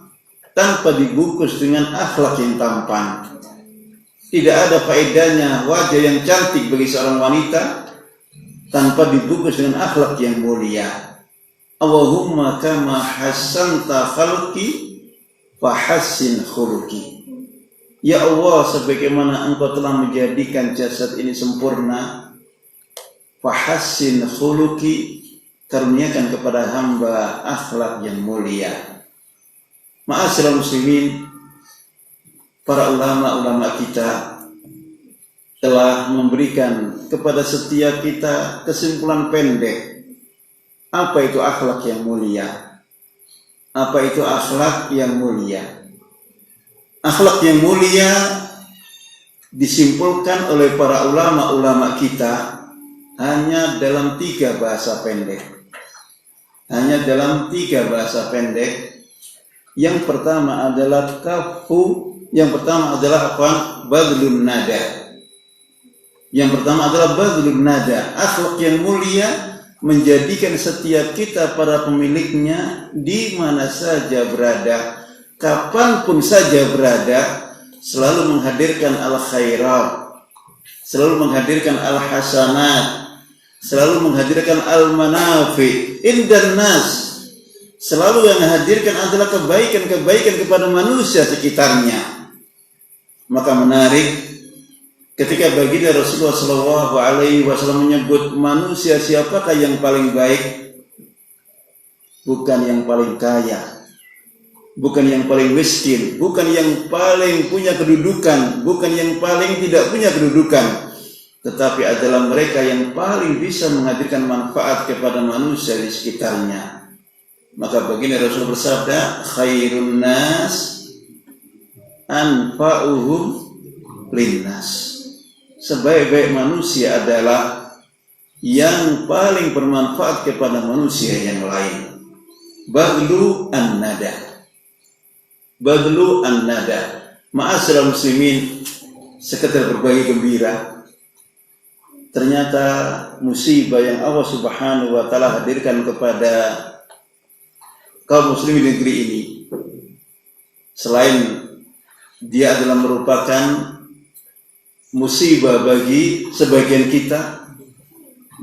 tanpa dibungkus dengan akhlak yang tampan. Tidak ada faedahnya wajah yang cantik bagi seorang wanita tanpa dibungkus dengan akhlak yang mulia. Allahumma kama hassanta khalqi fa hassin khuluqi. Ya Allah, sebagaimana engkau telah menjadikan jasad ini sempurna, fa hassin khuluqi, karuniakan kepada hamba akhlak yang mulia. Ma'asyiral muslimin, para ulama-ulama kita telah memberikan kepada setiap kita kesimpulan pendek. Apa itu akhlak yang mulia? Apa itu akhlak yang mulia? Akhlak yang mulia disimpulkan oleh para ulama-ulama kita hanya dalam 3 bahasa pendek. Hanya dalam 3 bahasa pendek. Yang pertama adalah yang pertama adalah apa? Badlun nada. Yang pertama adalah badlun nada. Akhlak yang mulia menjadikan setiap kita para pemiliknya di mana saja berada, kapanpun saja berada, selalu menghadirkan al-khairat, selalu menghadirkan al-hasanat, selalu menghadirkan al-manafi indan nas. Selalu yang menghadirkan adalah kebaikan-kebaikan kepada manusia sekitarnya. Maka menarik ketika baginda Rasulullah SAW menyebut manusia siapakah yang paling baik, bukan yang paling kaya, bukan yang paling miskin, bukan yang paling punya kedudukan, bukan yang paling tidak punya kedudukan, tetapi adalah mereka yang paling bisa menghadirkan manfaat kepada manusia di sekitarnya. Maka baginda Rasul bersabda, khairun nas anfa'uhum linnas. Sebaik-baik manusia adalah yang paling bermanfaat kepada manusia yang lain. Badlu an-nada. Badlu an-nada. Ma'asyiral muslimin, sekedar berbagi gembira. Ternyata musibah yang Allah Subhanahu wa taala hadirkan kepada kaum muslimin di negeri ini, selain dia adalah merupakan musibah bagi sebagian kita,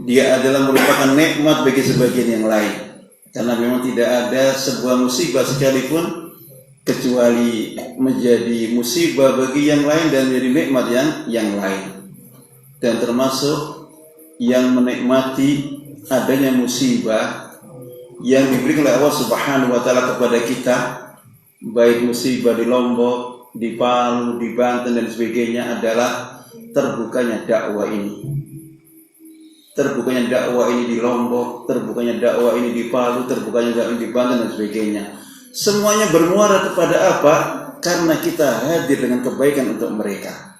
dia adalah merupakan nikmat bagi sebagian yang lain. Karena memang tidak ada sebuah musibah sekalipun kecuali menjadi musibah bagi yang lain dan menjadi nikmat yang lain. Dan termasuk yang menikmati adanya musibah yang diberikan oleh Allah Subhanahu wa taala kepada kita, baik musibah di Lombok, di Palu, di Banten dan sebagainya, adalah terbukanya dakwah ini. Terbukanya dakwah ini di Lombok, terbukanya dakwah ini di Palu, terbukanya dakwah ini di Banten dan sebagainya. Semuanya bermuara kepada apa? Karena kita hadir dengan kebaikan untuk mereka.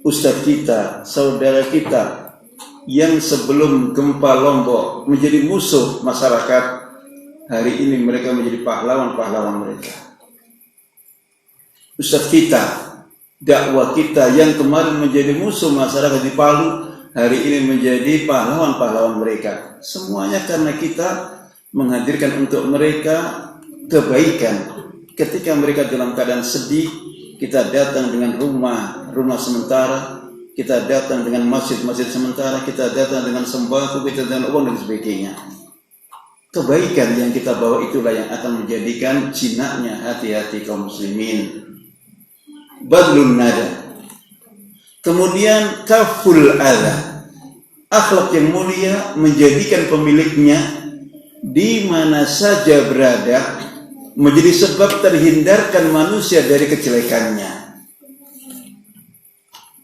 Ustadz kita, saudara kita yang sebelum gempa Lombok menjadi musuh masyarakat, hari ini mereka menjadi pahlawan-pahlawan mereka. Ustadz kita, dakwah kita yang kemarin menjadi musuh masyarakat di Palu, hari ini menjadi pahlawan-pahlawan mereka. Semuanya karena kita menghadirkan untuk mereka kebaikan. Ketika mereka dalam keadaan sedih, kita datang dengan rumah sementara, kita datang dengan masjid sementara, kita datang dengan sembako, kita dengan uang dan sebagainya. Kebaikan yang kita bawa itulah yang akan menjadikan jinaknya hati-hati kaum muslimin. Badlun nada. Kemudian kaful adha. Akhlak yang mulia menjadikan pemiliknya di mana saja berada menjadi sebab terhindarkan manusia dari kejelekannya.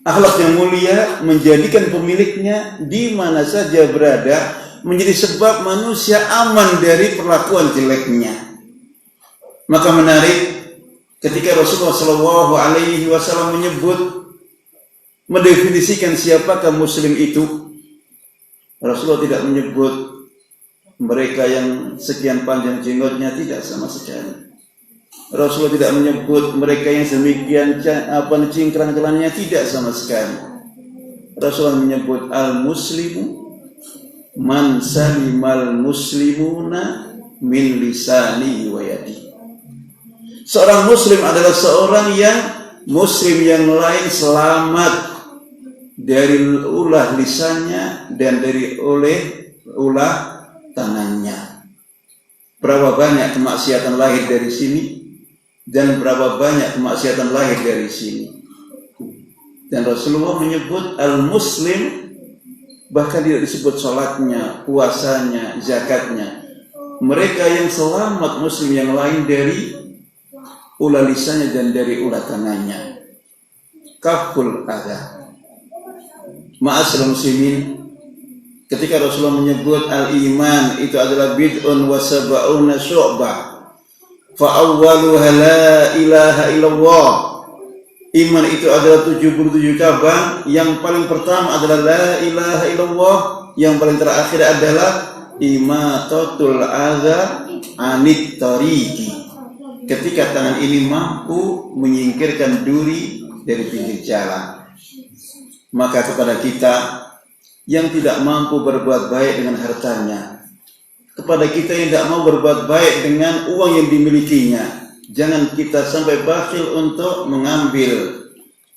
Akhlak yang mulia menjadikan pemiliknya di mana saja berada menjadi sebab manusia aman dari perlakuan jeleknya. Maka menarik ketika Rasulullah SAW mendefinisikan siapakah muslim itu, Rasulullah tidak menyebut mereka yang sekian panjang jenggotnya, tidak sama sekali. Rasulullah tidak menyebut mereka yang demikian cingkrang-celangnya, tidak sama sekali. Rasulullah menyebut al-muslimu man salimal muslimuna min lisanihi wa yadihi. Seorang muslim adalah seorang yang muslim yang lain selamat dari ulah lisannya dan dari ulah tangannya. Berapa banyak kemaksiatan lahir dari sini dan berapa banyak kemaksiatan lahir dari sini. Dan Rasulullah menyebut al-muslim, bahkan tidak disebut sholatnya, puasanya, zakatnya. Mereka yang selamat muslim yang lain dari ulah lisannya dan dari ulah tangannya. Kaful adha. Ma'asyiral muslimin, ketika Rasulullah menyebut al-iman itu adalah bid'un wa sab'una syu'bah, fa awwaluha la ilaha illallah. Iman itu adalah 77 cabang. Yang paling pertama adalah la ilaha illallah. Yang paling terakhir adalah imatatul adza anit tariqi. Ketika tangan ini mampu menyingkirkan duri dari pinggir jalan, maka kepada kita yang tidak mampu berbuat baik dengan hartanya, kepada kita yang tidak mau berbuat baik dengan uang yang dimilikinya, jangan kita sampai bakhil untuk mengambil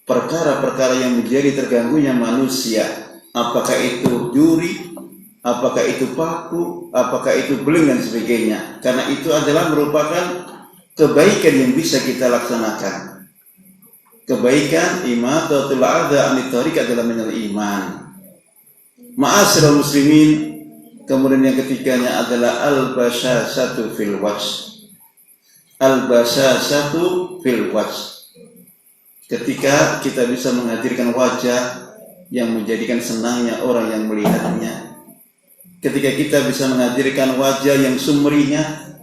perkara-perkara yang menjadi terganggunya manusia. Apakah itu duri, apakah itu paku, apakah itu beling dan sebagainya. Karena itu adalah merupakan kebaikan yang bisa kita laksanakan. Kebaikan imatatul adza anit tariq adalah minal iman. Ma'asyiral muslimin, kemudian yang ketiganya adalah al-basyasatu fil wajh. Al-basyasatu fil wajh. Ketika kita bisa menghadirkan wajah yang menjadikan senangnya orang yang melihatnya. Ketika kita bisa menghadirkan wajah yang sumringah,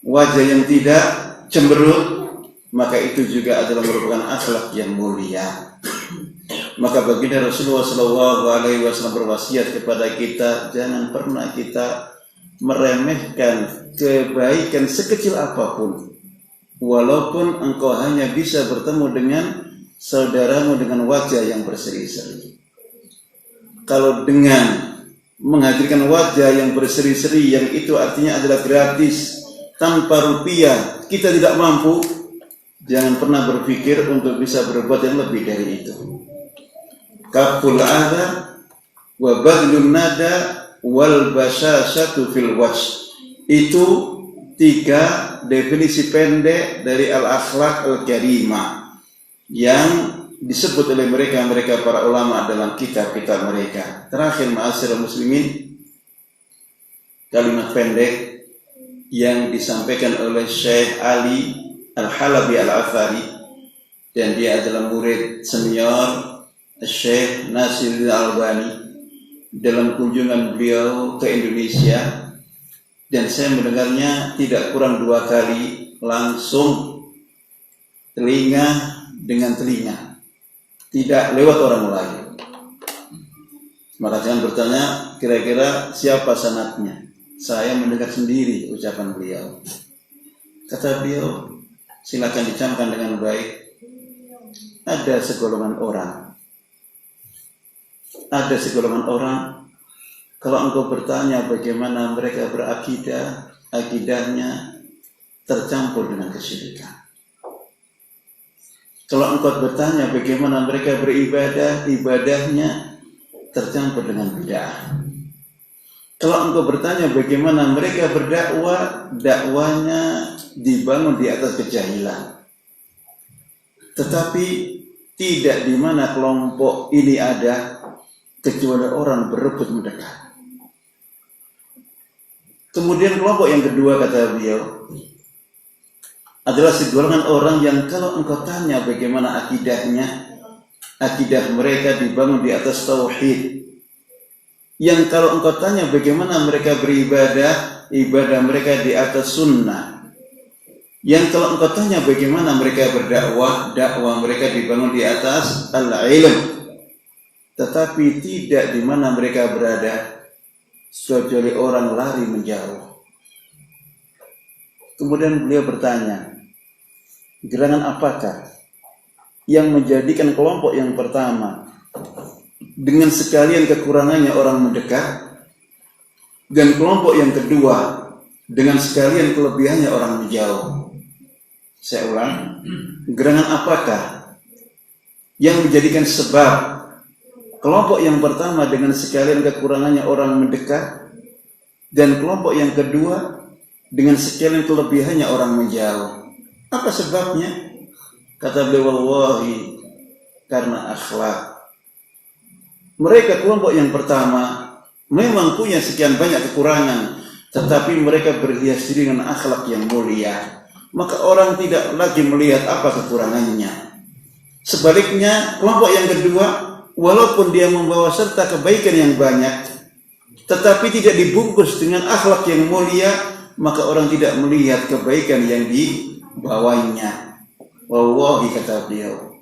wajah yang tidak cemberut, maka itu juga adalah merupakan akhlak yang mulia. Maka baginda Rasulullah SAW berwasiat kepada kita, jangan pernah kita meremehkan kebaikan sekecil apapun, walaupun engkau hanya bisa bertemu dengan saudaramu dengan wajah yang berseri-seri. Kalau dengan menghadirkan wajah yang berseri-seri, yang itu artinya adalah gratis, tanpa rupiah, kita tidak mampu, jangan pernah berpikir untuk bisa berbuat yang lebih dari itu. Kaful adha wa badlun nada wal basyasatu fil wajh. Itu 3 definisi pendek dari al-akhlaq al-karimah yang disebut oleh mereka para ulama dalam kitab-kitab mereka. Terakhir, ma'asyiral muslimin, kalimat pendek yang disampaikan oleh Syekh Ali Al-Halabi Al-Athari, dan dia adalah murid senior Syekh Nasiruddin Albani dalam kunjungan beliau ke Indonesia. Dan saya mendengarnya tidak kurang 2 kali, langsung telinga dengan telinga, tidak lewat orang lain. Maka jangan bertanya kira-kira siapa sanadnya. Saya mendengar sendiri ucapan beliau. Kata beliau, silakan dicamkan dengan baik. Ada segolongan orang, kalau engkau bertanya bagaimana mereka berakidah, akidahnya tercampur dengan kesyirikan. Kalau engkau bertanya bagaimana mereka beribadah, ibadahnya tercampur dengan bid'ah. Kalau engkau bertanya bagaimana mereka berdakwah, dakwanya dibangun di atas kejahilan. Tetapi tidak di mana kelompok ini ada kecuali orang berebut mendekat. Kemudian kelompok yang kedua, kata beliau, adalah segolongan orang yang kalau engkau tanya bagaimana akidahnya, akidah mereka dibangun di atas tauhid. Yang kalau engkau tanya bagaimana mereka beribadah, ibadah mereka di atas sunnah. Yang kalau engkau tanya bagaimana mereka berdakwah, dakwah mereka dibangun di atas al-ilm. Tetapi tidak di mana mereka berada, kecuali orang lari menjauh. Kemudian beliau bertanya, gerangan apakah yang menjadikan kelompok yang pertama dengan sekalian kekurangannya orang mendekat, dan kelompok yang kedua dengan sekalian kelebihannya orang menjauh? Saya ulang, gerangan apakah yang menjadikan sebab kelompok yang pertama dengan sekalian kekurangannya orang mendekat, dan kelompok yang kedua dengan sekalian kelebihannya orang menjauh? Apa sebabnya? Kata beliau, wallahi, karena akhlak. Mereka kelompok yang pertama memang punya sekian banyak kekurangan, tetapi mereka berhias diri dengan akhlak yang mulia. maka orang tidak lagi melihat apa kekurangannya. Sebaliknya, kelompok yang kedua, walaupun dia membawa serta kebaikan yang banyak, tetapi tidak dibungkus dengan akhlak yang mulia, maka orang tidak melihat kebaikan yang dibawanya. Wallahi, kata beliau,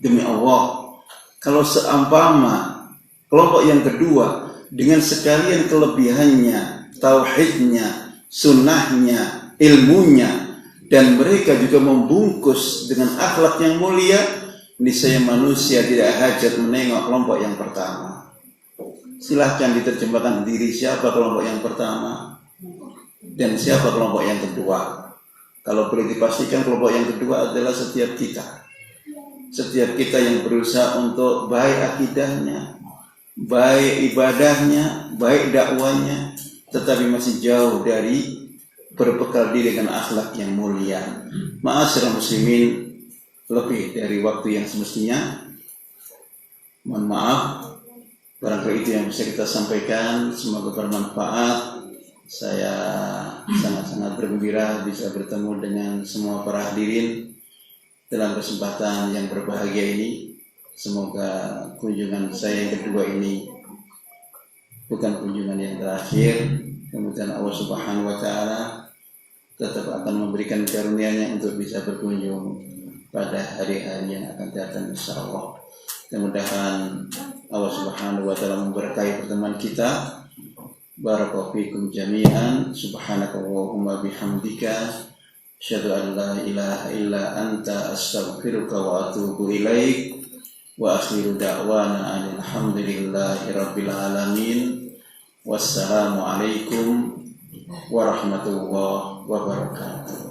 demi Allah, kalau seumpama kelompok yang kedua dengan sekalian kelebihannya, tauhidnya, sunnahnya, ilmunya, dan mereka juga membungkus dengan akhlak yang mulia, niscaya manusia tidak hajat menengok kelompok yang pertama. Silahkan diterjemahkan diri siapa kelompok yang pertama dan siapa kelompok yang kedua. Kalau boleh dipastikan, kelompok yang kedua adalah setiap kita. Setiap kita yang berusaha untuk baik akidahnya, baik ibadahnya, baik dakwanya, tetapi masih jauh dari berbekal diri dengan akhlak yang mulia. Ma'asyiral muslimin, lebih dari waktu yang semestinya, mohon maaf. Barangkali itu yang bisa kita sampaikan, semoga bermanfaat. Saya sangat-sangat bergembira bisa bertemu dengan semua para hadirin dalam kesempatan yang berbahagia ini. Semoga kunjungan saya yang kedua ini bukan kunjungan yang terakhir. Kemudian Allah Subhanahu wa Ta'ala tetap akan memberikan karunia-Nya untuk bisa berkunjung pada hari-hari yang akan datang, insyaallah. Mudah-mudahan Allah Subhanahu wa Ta'ala memberkahi pertemuan kita. Barakallahu fikum jami'an. Subhanakallahumma bihamdika asyhadu an la ilaha illa anta astaghfiruka wa atubu ilaik. Wa akhiru da'wana alhamdulillahi rabbil alamin. Wassalamualaikum warahmatullahi wabarakatuh.